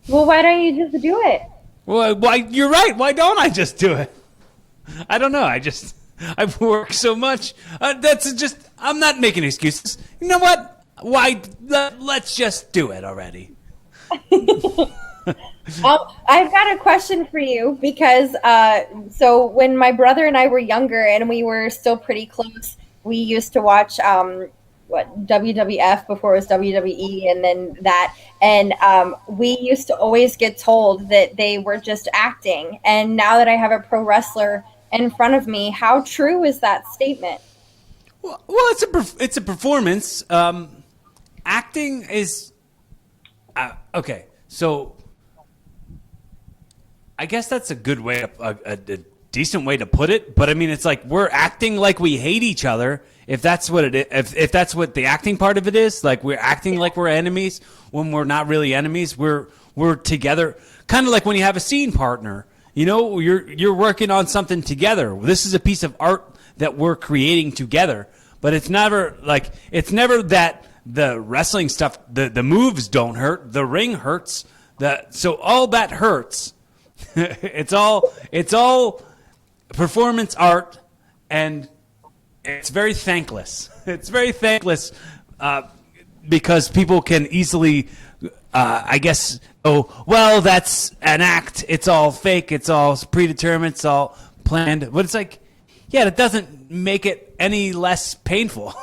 Well, why don't you just do it? Well, why you're right. Why don't I just do it? I don't know. I've worked so much. I'm not making excuses. You know what? Let's just do it already. I've got a question for you because so when my brother and I were younger and we were still pretty close, we used to watch what WWF before it was WWE, and then that, and we used to always get told that they were just acting. And now that I have a pro wrestler in front of me, how true is that statement? Well, it's a performance. Acting is okay. So I guess that's a good way, a decent way to put it. But I mean, it's like we're acting like we hate each other. If that's what it is, if that's what the acting part of it is, like we're acting like we're enemies when we're not really enemies. We're together, kind of like when you have a scene partner. You know, you're working on something together. This is a piece of art that we're creating together. But it's never that the wrestling stuff, the moves don't hurt, the ring hurts, so all that hurts. it's all performance art, and it's very thankless. It's very thankless because people can easily, I guess, oh, well, that's an act. It's all fake. It's all predetermined. It's all planned. But it's like, yeah, that doesn't make it any less painful.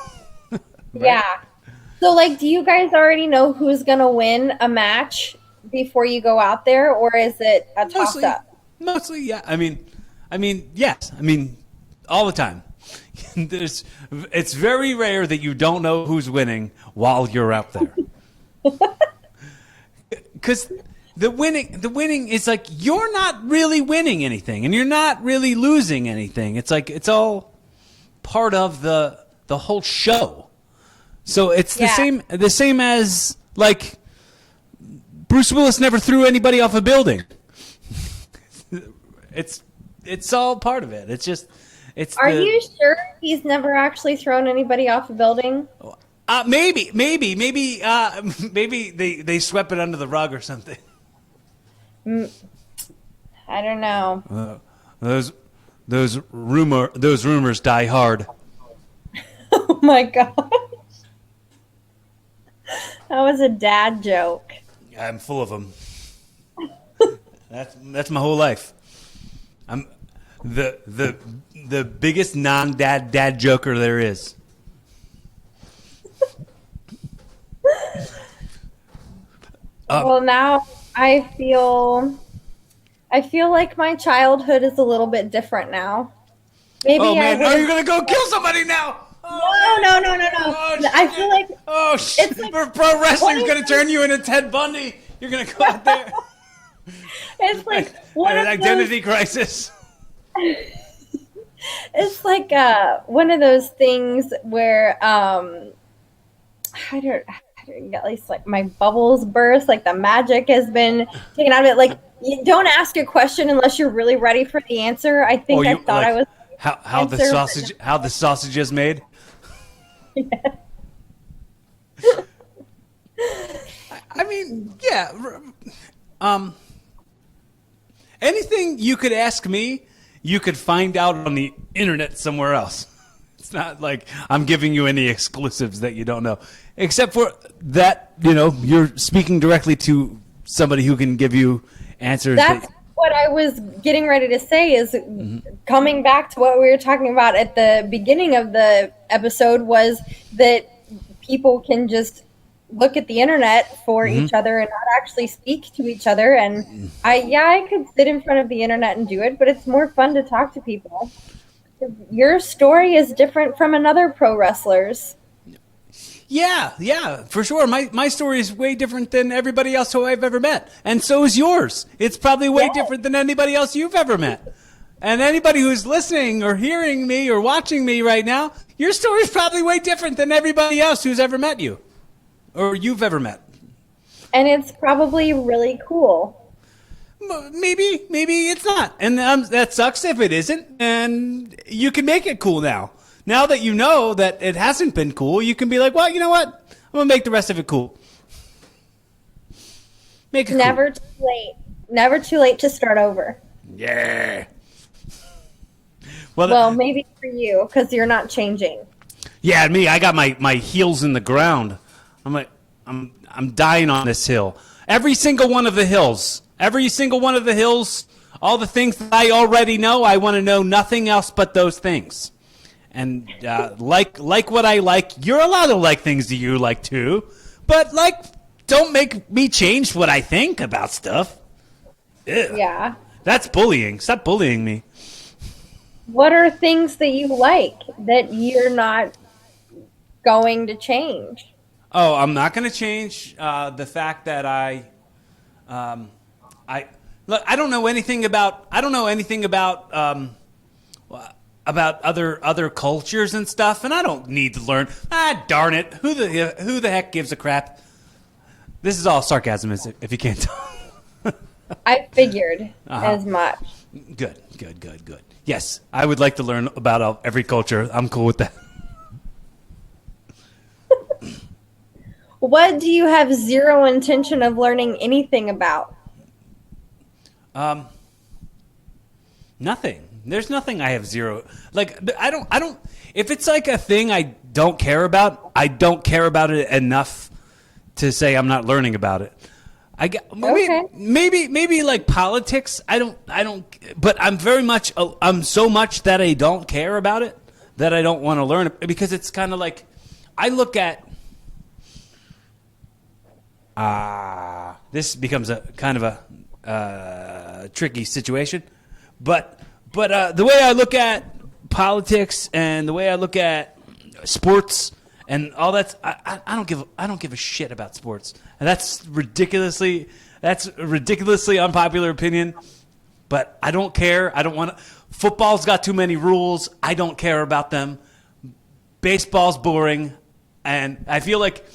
Right? Yeah. So, like, do you guys already know who's going to win a match before you go out there, or is it a toss-up? Mostly, yeah. I mean, yes. I mean, all the time. It's very rare that you don't know who's winning while you're out there. Because the winning is like you're not really winning anything, and you're not really losing anything. It's like it's all part of the whole show. So it's the same as like Bruce Willis never threw anybody off a building. It's all part of it. It's just Are you sure he's never actually thrown anybody off a building? Maybe they swept it under the rug or something. I don't know. Those rumors die hard. Oh my gosh. That was a dad joke. I'm full of them. That's my whole life. I'm the biggest dad joker there is. Well, now I feel like my childhood is a little bit different now. Maybe oh man, are you gonna go kill somebody now? Oh, no. Oh, I feel like shit. Pro wrestling's gonna turn you into Ted Bundy. You're gonna go out there. It's like an identity crisis. It's like one of those things where I don't at least like my bubbles burst, like the magic has been taken out of it. Like you don't ask a question unless you're really ready for the answer. I think I thought I was how the sausage is made. Yeah. I mean, yeah. Anything you could ask me, you could find out on the internet somewhere else. It's not like I'm giving you any exclusives that you don't know. Except for that, you're speaking directly to somebody who can give you answers. That's what I was getting ready to say is coming back to what we were talking about at the beginning of the episode was that people can just look at the internet for each other and not actually speak to each other. And I could sit in front of the internet and do it, but it's more fun to talk to people. Your story is different from another pro wrestler's. Yeah, for sure. My story is way different than everybody else who I've ever met. And so is yours. It's probably way different than anybody else you've ever met. And anybody who's listening or hearing me or watching me right now, your story is probably way different than everybody else who's ever met you or you've ever met. And it's probably really cool. Maybe it's not. And that sucks if it isn't. And you can make it cool now. Now that you know that it hasn't been cool, you can be like, well, you know what? I'm going to make the rest of it cool. Make it Never too late. Never too late to start over. Yeah. Well, maybe for you, because you're not changing. Yeah, me, I got my heels in the ground. I'm dying on this hill. Every single one of the hills Every single one of the hills, all the things that I already know, I want to know nothing else but those things. And like what I like, you're allowed to like things that you like too. But like, don't make me change what I think about stuff. Ew. Yeah. That's bullying. Stop bullying me. What are things that you like that you're not going to change? Oh, I'm not going to change the fact that look. I don't know anything about other cultures and stuff, and I don't need to learn. Darn it! Who the heck gives a crap? This is all sarcasm, if you can't tell. I figured as much. Good. Yes, I would like to learn about every culture. I'm cool with that. What do you have zero intention of learning anything about? Nothing. There's nothing I have zero. Like, I don't. If it's like a thing I don't care about, I don't care about it enough to say I'm not learning about it. Maybe like politics. I don't. But I'm so much that I don't care about it that I don't want to learn it, because it's kind of like I look at. This becomes a kind of a tricky situation, but the way I look at politics and the way I look at sports and all that, I don't give a shit about sports, and that's ridiculously unpopular opinion. But I don't care. I don't want to. Football's got too many rules. I don't care about them. Baseball's boring, and I feel like.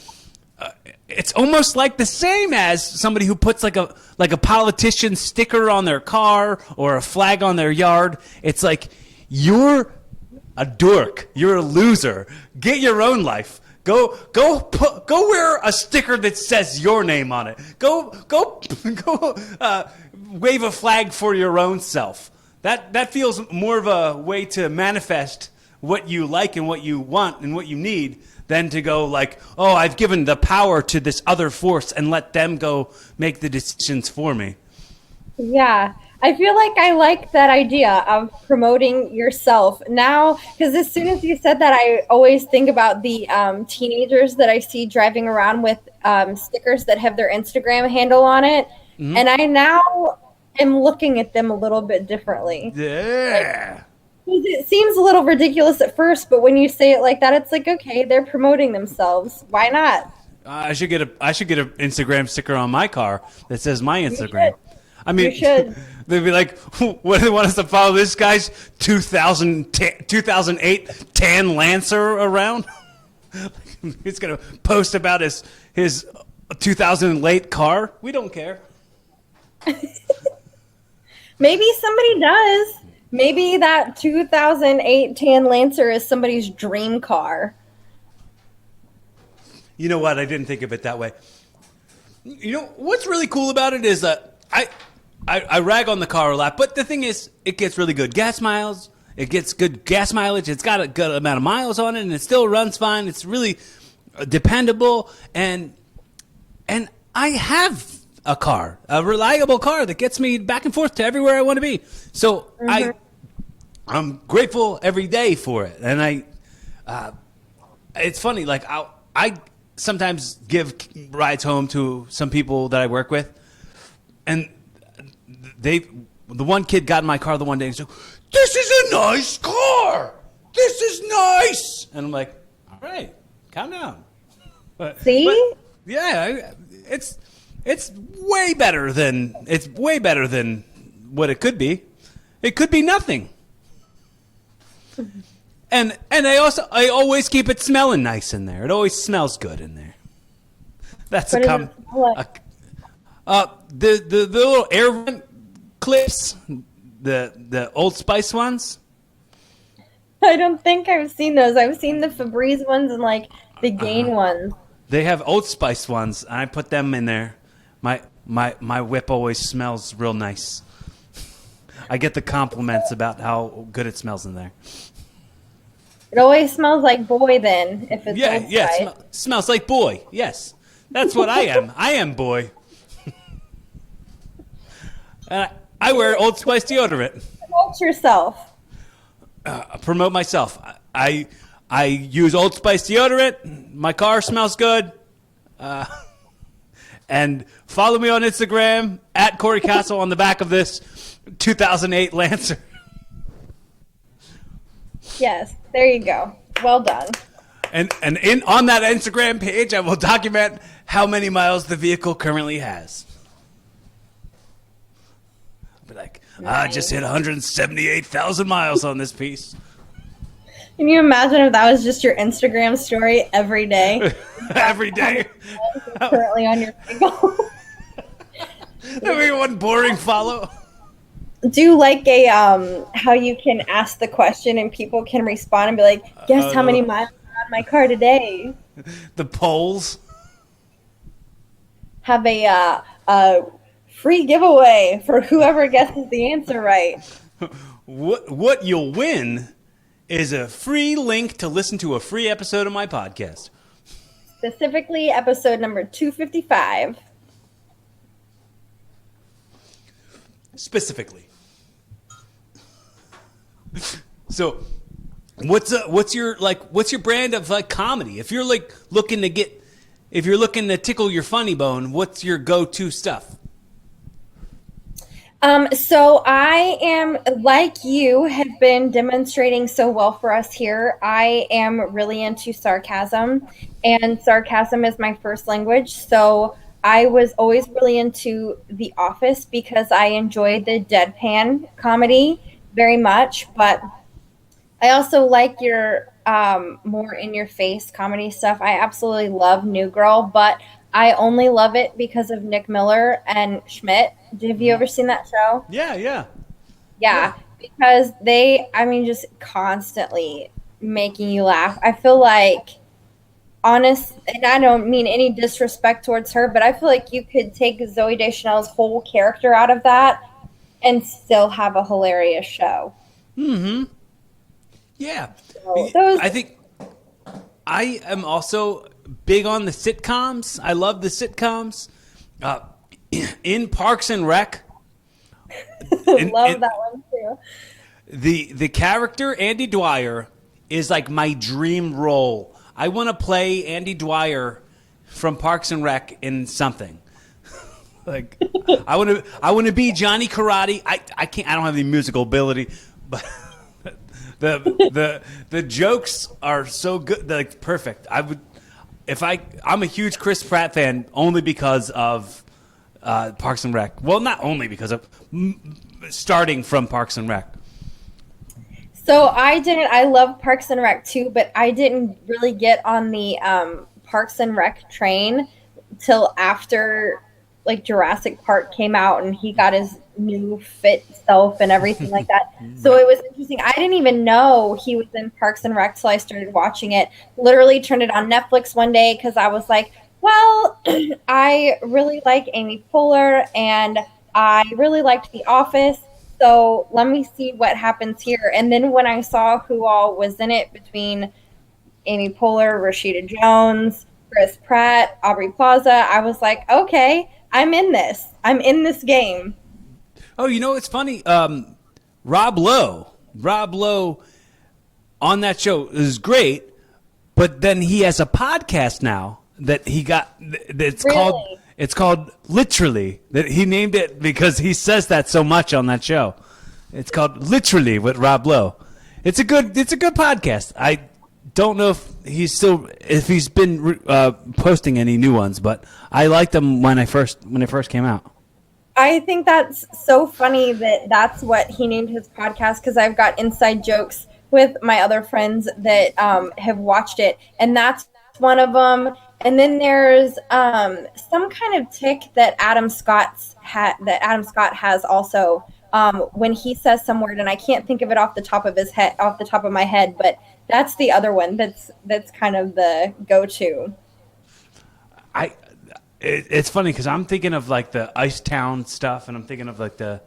It's almost like the same as somebody who puts like a politician sticker on their car or a flag on their yard. It's like, you're a dork. You're a loser. Get your own life. Go wear a sticker that says your name on it. Go wave a flag for your own self. That feels more of a way to manifest what you like and what you want and what you need, than to go like, oh, I've given the power to this other force and let them go make the decisions for me. Yeah, I feel like I like that idea of promoting yourself now, because as soon as you said that, I always think about the teenagers that I see driving around with stickers that have their Instagram handle on it. Mm-hmm. And I now am looking at them a little bit differently. Yeah. It seems a little ridiculous at first, but when you say it like that, it's like, okay, they're promoting themselves. Why not? I should get an Instagram sticker on my car that says my Instagram. I mean, you should. They'd be like, what do they want us to follow this guy's 2008 tan Lancer around? He's going to post about his 2008 car. We don't care. Maybe somebody does. Maybe that 2008 tan Lancer is somebody's dream car. You know what? I didn't think of it that way. You know, what's really cool about it is that I rag on the car a lot, but the thing is, it gets really good gas miles. It gets good gas mileage. It's got a good amount of miles on it, and it still runs fine. It's really dependable, and I have a car, a reliable car that gets me back and forth to everywhere I want to be. So I'm grateful every day for it. And it's funny, like I sometimes give rides home to some people that I work with, and the one kid got in my car the one day and said, "This is a nice car. This is nice." And I'm like, "All right, calm down." See? But, yeah, it's way better than what it could be. It could be nothing. And I always keep it smelling nice in there. It always smells good in there. That's the little air vent clips, the Old Spice ones. I don't think I've seen those. I've seen the Febreze ones and like the Gain ones. They have Old Spice ones, and I put them in there. My whip always smells real nice. I get the compliments about how good it smells in there. It always smells like boy then, if it's Old Spice. Smells like boy. Yes, that's what I am. I am boy. I wear Old Spice deodorant. Promote yourself. Promote myself. I use Old Spice deodorant. My car smells good. And follow me on Instagram at Corey Castle on the back of this 2008 Lancer. Yes, there you go. Well done. And on that Instagram page, I will document how many miles the vehicle currently has. I'll be like, I just hit 178,000 miles on this piece. Can you imagine if that was just your Instagram story every day? Every day. Currently on your vehicle. Everyone boring follow. Do like a how you can ask the question and people can respond and be like, guess how many miles are on my car today? The polls. Have a free giveaway for whoever guesses the answer right. What you'll win is a free link to listen to a free episode of my podcast. Specifically, episode number 255. Specifically. So, what's your brand of like comedy? If you're looking to tickle your funny bone, what's your go-to stuff? So I am, like you have been demonstrating so well for us here, I am really into sarcasm, and sarcasm is my first language. So I was always really into The Office because I enjoyed the deadpan comedy very much, but I also like your more in-your-face comedy stuff. I absolutely love New Girl, but I only love it because of Nick Miller and Schmidt. Have you ever seen that show? Yeah, because just constantly making you laugh. I feel like, and I don't mean any disrespect towards her, but I feel like you could take Zooey Deschanel's whole character out of that and still have a hilarious show. Mm-hmm. Yeah. So I think I am also big on the sitcoms. I love the sitcoms. In Parks and Rec. Love that one too. The character Andy Dwyer is like my dream role. I want to play Andy Dwyer from Parks and Rec in something. Like I want to be Johnny Karate. I can't. I don't have any musical ability, but the jokes are so good. They're like perfect. I'm a huge Chris Pratt fan only because of Parks and Rec. Well, not only because of starting from Parks and Rec. So I love Parks and Rec too, but I didn't really get on the Parks and Rec train till after like Jurassic Park came out and he got his new fit self and everything like that. So it was interesting. I didn't even know he was in Parks and Rec till I started watching it. Literally turned it on Netflix one day because I was like, well, I really like Amy Poehler and I really liked The Office. So let me see what happens here. And then when I saw who all was in it between Amy Poehler, Rashida Jones, Chris Pratt, Aubrey Plaza, I was like, okay, I'm in this. I'm in this game. Oh, you know, it's funny. Rob Lowe on that show is great, but then he has a podcast now that he got. It's called Literally. That he named it because he says that so much on that show. It's called Literally with Rob Lowe. It's a good podcast. I don't know if he's been posting any new ones, but I liked them when it first came out. I think that's so funny that that's what he named his podcast because I've got inside jokes with my other friends that have watched it, and that's one of them. And then there's some kind of tick that Adam Scott has also when he says some word, and I can't think of it off the top of my head, but that's the other one that's kind of the go-to. It's funny because I'm thinking of like the Icetown stuff, and I'm thinking of like the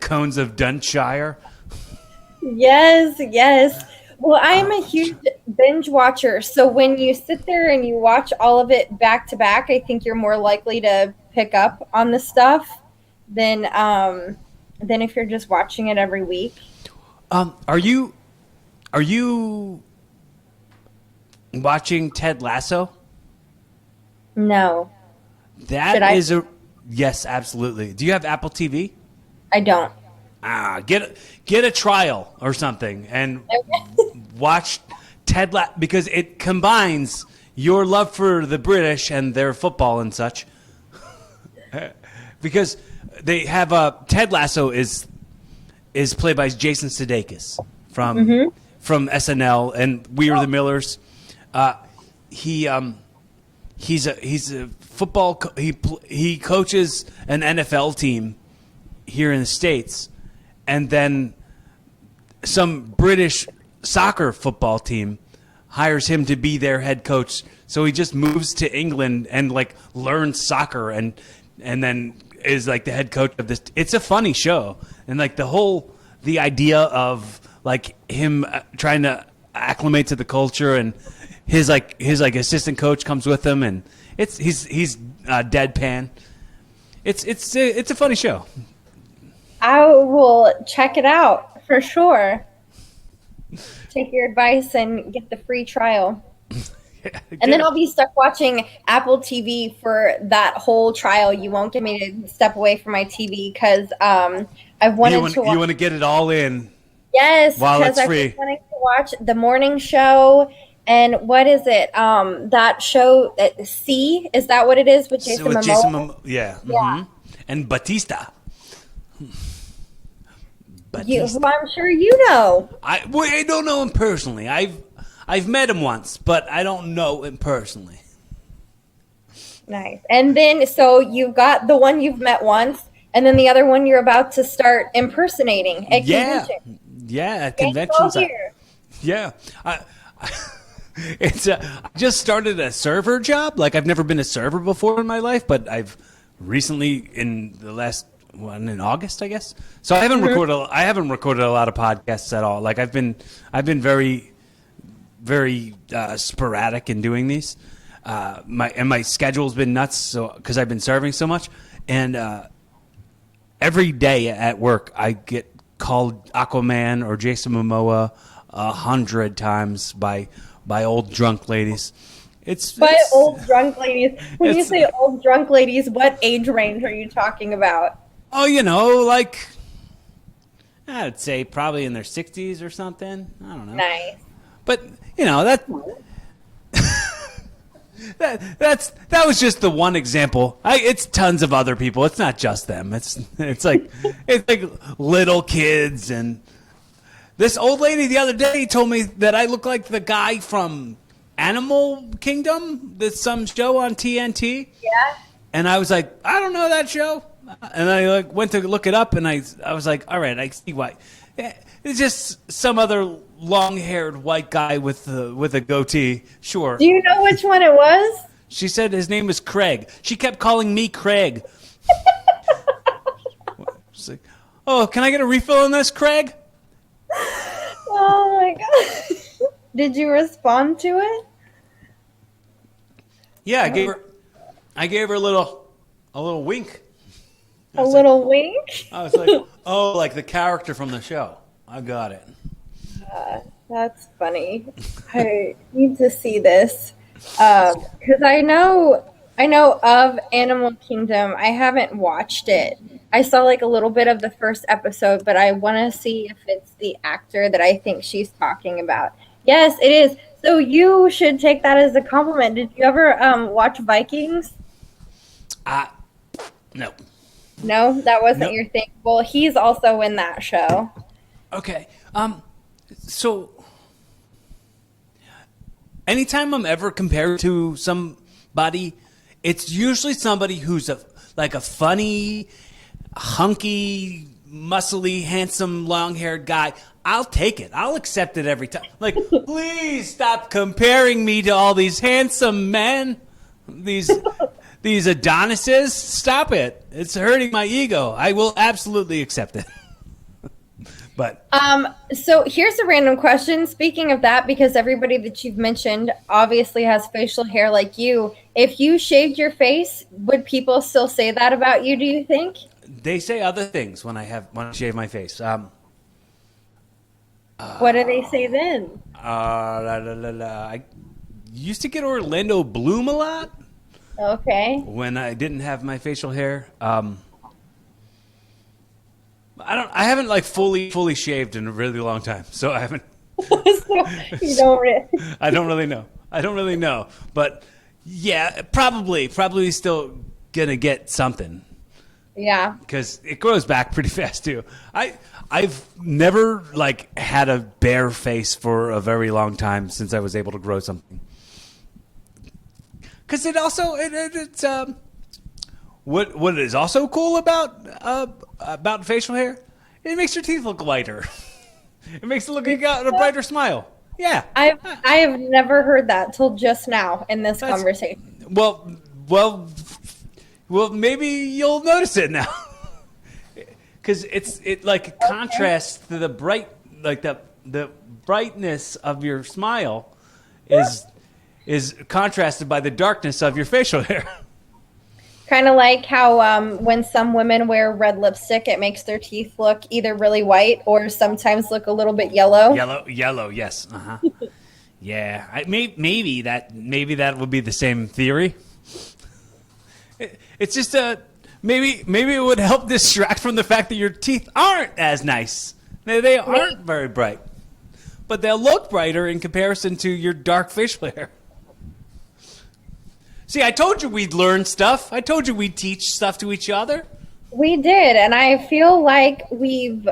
Cones of Dunshire. Yes. Well, I'm a huge binge watcher, so when you sit there and you watch all of it back to back, I think you're more likely to pick up on the stuff than if you're just watching it every week. Are you watching Ted Lasso? No, That Should I? is a yes, absolutely. Do you have Apple TV? I don't. Get a trial or something and watch because it combines your love for the British and their football and such. Because they have Ted Lasso is played by Jason Sudeikis from SNL and We Are the Millers. He's a football. He coaches an NFL team here in the States, and then some British soccer football team hires him to be their head coach. So he just moves to England and like learns soccer and then is like the head coach of this. It's a funny show, and like the idea of like him trying to acclimate to the culture, and his assistant coach comes with him, and he's deadpan. It's a funny show. I will check it out for sure. Take your advice and get the free trial. And then I'll be stuck watching Apple TV for that whole trial. You won't get me to step away from my TV because I've wanted to watch. You want to get it all in. Yes, while because it's I've free. been wanting to watch the morning show. And what is it? That show, C, is that what it is with Jason Momoa? Yeah. Yeah. Mm-hmm. And Batista. Who I'm sure you know. I don't know him personally. I've met him once, but I don't know him personally. Nice. And then, so you've got the one you've met once, and then the other one you're about to start impersonating at convention. Yeah, at conventions. Yeah. I just started a server job. Like, I've never been a server before in my life, but I've recently, in the last in August, I guess. So I haven't recorded a lot of podcasts at all. Like, I've been very, very sporadic in doing these. My schedule's been nuts, so because I've been serving so much, and every day at work I get called Aquaman or Jason Momoa 100 times by old drunk ladies. Old drunk ladies. When you say old drunk ladies, what age range are you talking about? Oh, like I'd say probably in their 60s or something. I don't know. Nice. But that was just the one example. It's tons of other people. It's not just them. It's like little kids, and this old lady the other day told me that I look like the guy from Animal Kingdom. There's some show on TNT. Yeah. And I was like, I don't know that show. And I went to look it up, and I was like, all right, I see why. It's just some other long-haired white guy with a goatee. Sure. Do you know which one it was? She said his name was Craig. She kept calling me Craig. She's like, oh, can I get a refill on this, Craig? Oh my god. Did you respond to it? Yeah, I gave her a little wink. A little wink? I was like, oh, like the character from the show. I got it. That's funny. I need to see this because I know of Animal Kingdom. I haven't watched it. I saw like a little bit of the first episode, but I want to see if it's the actor that I think she's talking about. Yes, it is. So you should take that as a compliment. Did you ever watch Vikings? No. No, that wasn't Nope. your thing. Well, he's also in that show. Okay. So anytime I'm ever compared to somebody, it's usually somebody who's a funny, hunky, muscly, handsome, long-haired guy. I'll take it. I'll accept it every time. Like, please stop comparing me to all these handsome men. These Adonises. Stop it. It's hurting my ego. I will absolutely accept it. But so here's a random question. Speaking of that, because everybody that you've mentioned obviously has facial hair like you, If you shaved your face, would people still say that about you, do you think? They say other things when I shave my face. What do they say then? I used to get Orlando Bloom a lot Okay. when I didn't have my facial hair. I haven't like fully shaved in a really long time, so I haven't. So you don't really. I don't really know, but yeah, probably still gonna get something Yeah. because it grows back pretty fast too. I've never like had a bare face for a very long time since I was able to grow something. Because it also it's what is also cool about facial hair, it makes your teeth look lighter. It makes it look like you got a brighter smile. Yeah. I have never heard that till just now in this conversation. Well, maybe you'll notice it now. Because it like contrasts to the the brightness of your smile is contrasted by the darkness of your facial hair. Kind of like how when some women wear red lipstick, it makes their teeth look either really white or sometimes look a little bit yellow. Yellow, yes. Yeah, maybe that would be the same theory. It's just maybe it would help distract from the fact that your teeth aren't as nice. They aren't very bright, but they'll look brighter in comparison to your dark facial hair. See, I told you we'd learn stuff. I told you we'd teach stuff to each other. We did, and I feel like we've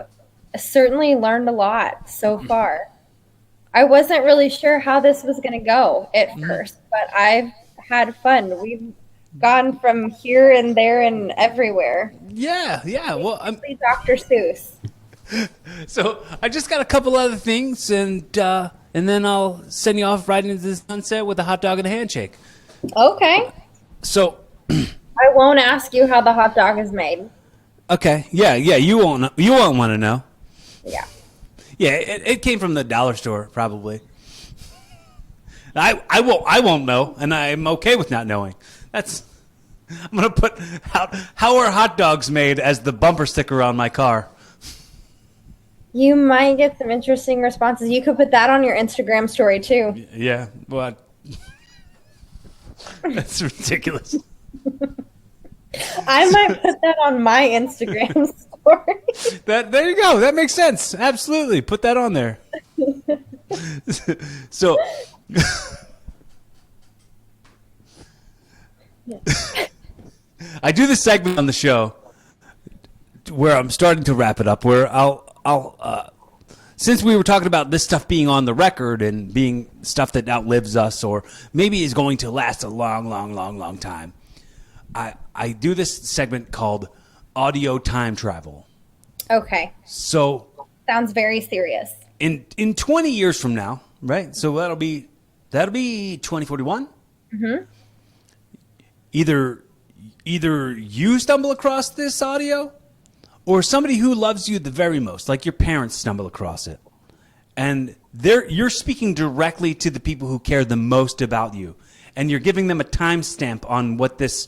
certainly learned a lot so far. I wasn't really sure how this was going to go at first, but I've had fun. We've gone from here and there and everywhere. Yeah. Well, Dr. Seuss. So I just got a couple other things, and then I'll send you off right into the sunset with a hot dog and a handshake. Okay. So I won't ask you how the hot dog is made. okay, yeah, you won't want to know. Yeah. Yeah, it came from the dollar store probably. I won't know, and I'm okay with not knowing. I'm gonna put how are hot dogs made as the bumper sticker on my car. You might get some interesting responses. You could put that on your Instagram story too. Yeah, but that's ridiculous. I might put that on my Instagram story. There you go. That makes sense. Absolutely, put that on there. So, I do this segment on the show where I'm starting to wrap it up. Where I'll since we were talking about this stuff being on the record and being stuff that outlives us or maybe is going to last a long time, I do this segment called audio time travel. Okay. So sounds very serious. In 20 years from now, right? So that'll be 2041. Mm-hmm. Either you stumble across this audio, or somebody who loves you the very most, like your parents, stumble across it, and you're speaking directly to the people who care the most about you, and you're giving them a timestamp on what this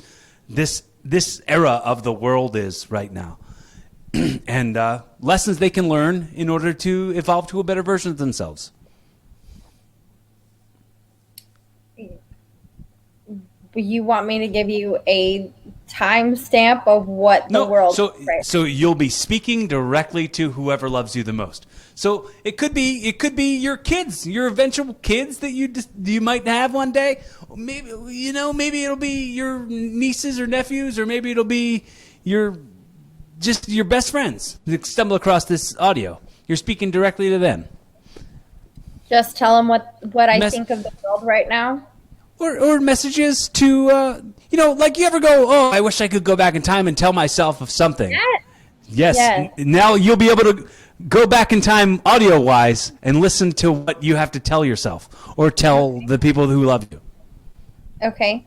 era of the world is right now, and lessons they can learn in order to evolve to a better version of themselves. You want me to give you a timestamp of what the world is, right? So you'll be speaking directly to whoever loves you the most. So it could be your kids, your eventual kids that you might have one day. Maybe it'll be your nieces or nephews, or maybe it'll be your best friends that stumble across this audio. You're speaking directly to them. Just tell them what I think of the world right now. Or messages to, like you ever go, oh, I wish I could go back in time and tell myself of something. Yes. Now you'll be able to go back in time audio-wise and listen to what you have to tell yourself or tell the people who love you. Okay.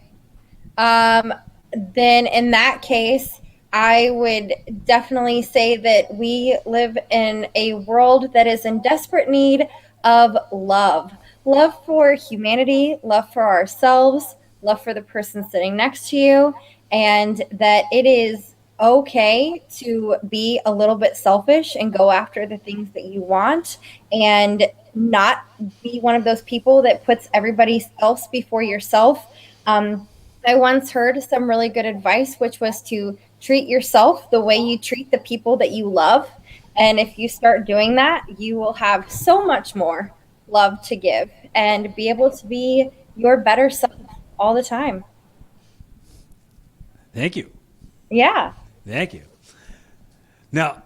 Then in that case, I would definitely say that we live in a world that is in desperate need of love. Love for humanity, love for ourselves, love for the person sitting next to you, and that it is okay to be a little bit selfish and go after the things that you want and not be one of those people that puts everybody else before yourself. I once heard some really good advice, which was to treat yourself the way you treat the people that you love. And if you start doing that, you will have so much more love to give and be able to be your better self all the time. Thank you. Yeah. Thank you. Now,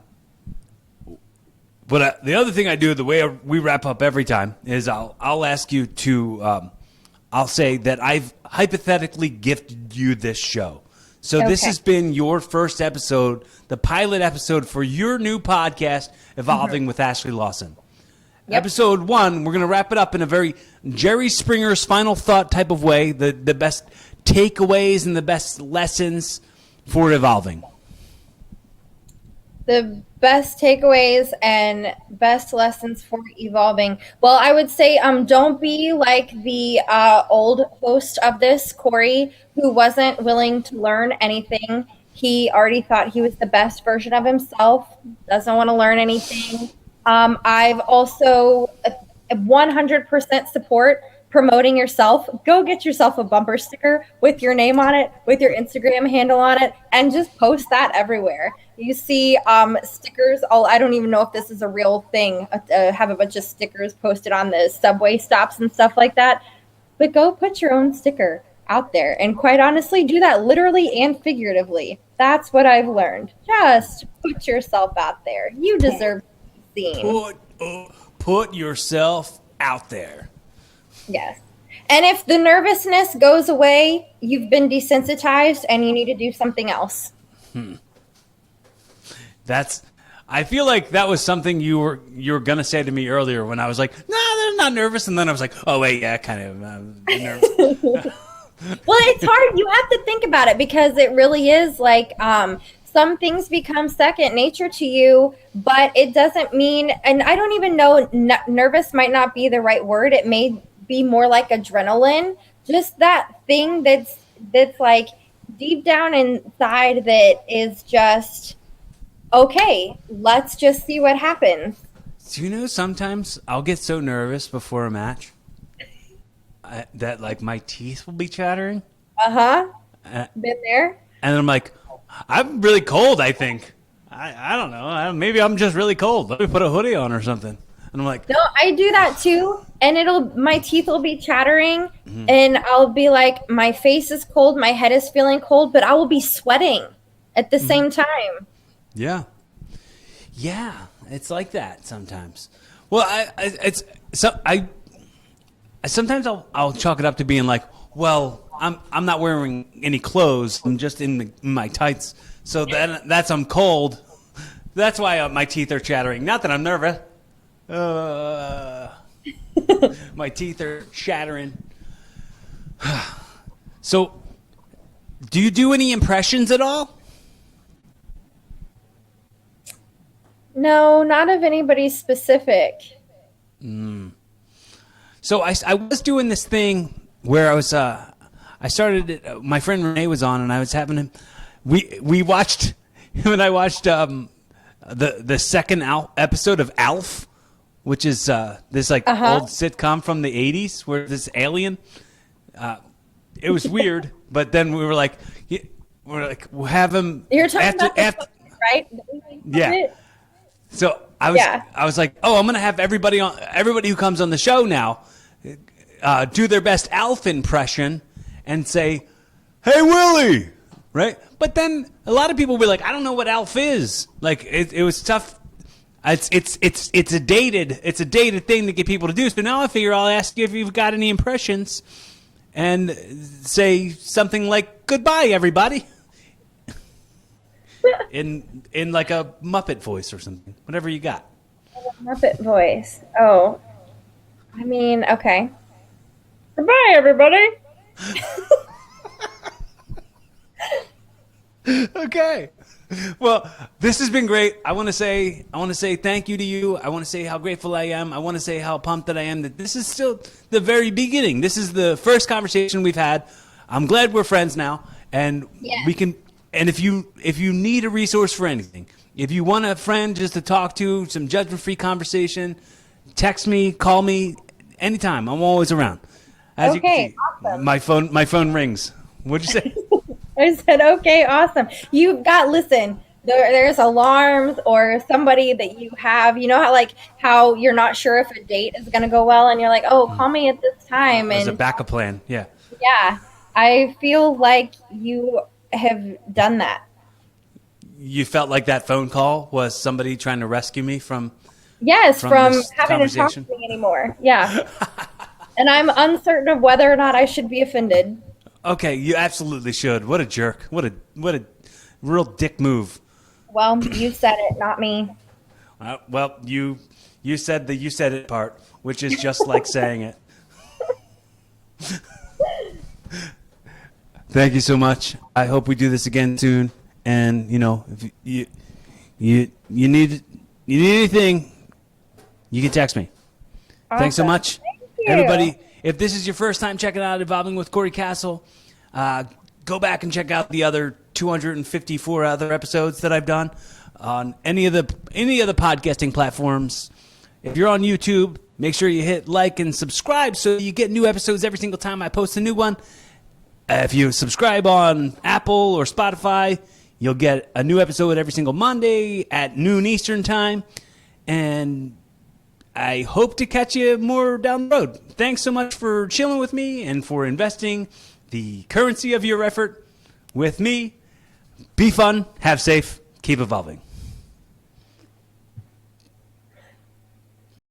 but the other thing I do, the way we wrap up every time, is I'll ask you to, I'll say that I've hypothetically gifted you this show. So this has been your first episode, the pilot episode for your new podcast, Evolving with Ashlie Lawson. Yep. Episode 1, we're going to wrap it up in a very Jerry Springer's final thought type of way, the best takeaways and the best lessons for evolving. The best takeaways and best lessons for evolving. Well, I would say don't be like the old host of this, Corey, who wasn't willing to learn anything. He already thought he was the best version of himself, doesn't want to learn anything. I've also 100% support promoting yourself. Go get yourself a bumper sticker with your name on it, with your Instagram handle on it, and just post that everywhere. You see stickers, I don't even know if this is a real thing, have a bunch of stickers posted on the subway stops and stuff like that. But go put your own sticker out there. And quite honestly, do that literally and figuratively. That's what I've learned. Just put yourself out there. You deserve to be seen. Put yourself out there. Yes. And if the nervousness goes away, you've been desensitized and you need to do something else. I feel like that was something you were going to say to me earlier when I was like, no, they're not nervous. And then I was like, oh, wait, yeah, kind of nervous. Well, it's hard. You have to think about it because it really is like some things become second nature to you, but it doesn't mean, and I don't even know, nervous might not be the right word. It may be more like adrenaline, just that thing that's like deep down inside that is just, okay, let's just see what happens. Do you know sometimes I'll get so nervous before a match that like my teeth will be chattering? Been there? And I'm like, I'm really cold, I think. I don't know. Maybe I'm just really cold. Let me put a hoodie on or something. And I'm like, no, I do that too. And my teeth will be chattering and I'll be like, my face is cold, my head is feeling cold, but I will be sweating at the same time. Yeah. Yeah. It's like that sometimes. Well, sometimes I'll chalk it up to being like, well, I'm not wearing any clothes. I'm just in my tights. So that's I'm cold. That's why my teeth are chattering. Not that I'm nervous. My teeth are chattering. So, do you do any impressions at all? No, not of anybody specific. So I was doing this thing where I started it. My friend Renee was on, and I was having him. We watched him and I watched the second episode of Alf, which is this like old sitcom from the 80s where this alien. It was weird, but then we'll have him. You're talking about right? Yeah. So I was like, oh, I'm gonna have everybody who comes on the show now do their best Alf impression and say, "Hey Willie," right? But then a lot of people will be like, "I don't know what Alf is." Like it was tough. It's a dated thing to get people to do. So now I figure I'll ask you if you've got any impressions and say something like "Goodbye, everybody." In like a Muppet voice or something, whatever you got. Muppet voice. Oh, I mean, okay. Goodbye, everybody. Okay. Well, this has been great. I want to say thank you to you. I want to say how grateful I am. I want to say how pumped that I am that this is still the very beginning. This is the first conversation we've had. I'm glad we're friends now, and Yes. we can. And if you need a resource for anything, if you want a friend just to talk to, some judgment-free conversation, text me, call me, anytime. I'm always around. As you can Okay, see, awesome. my phone rings. What'd you say? I said, okay, awesome. Listen, there's alarms or somebody that you have, you know how you're not sure if a date is going to go well and you're like, oh, call me at this time. As a And backup plan, yeah. yeah, I feel like you have done that. You felt like that phone call was somebody trying to rescue me from Yes, from this having to talk to conversation? me anymore. Yeah. And I'm uncertain of whether or not I should be offended. Okay, you absolutely should. What a jerk. What a real dick move. Well, you said it, not me. Well, you said the you said it part, which is just like saying it. Thank you so much. I hope we do this again soon. And if you need anything, you can text me. Thanks so Awesome. much, Thank you. everybody. If this is your first time checking out Evolving with Corey Castle, go back and check out the other 254 other episodes that I've done on any of the podcasting platforms. If you're on YouTube, make sure you hit like and subscribe so you get new episodes every single time I post a new one. If you subscribe on Apple or Spotify, you'll get a new episode every single Monday at noon Eastern time. And I hope to catch you more down the road. Thanks so much for chilling with me and for investing the currency of your effort with me. Be fun, have safe, keep evolving.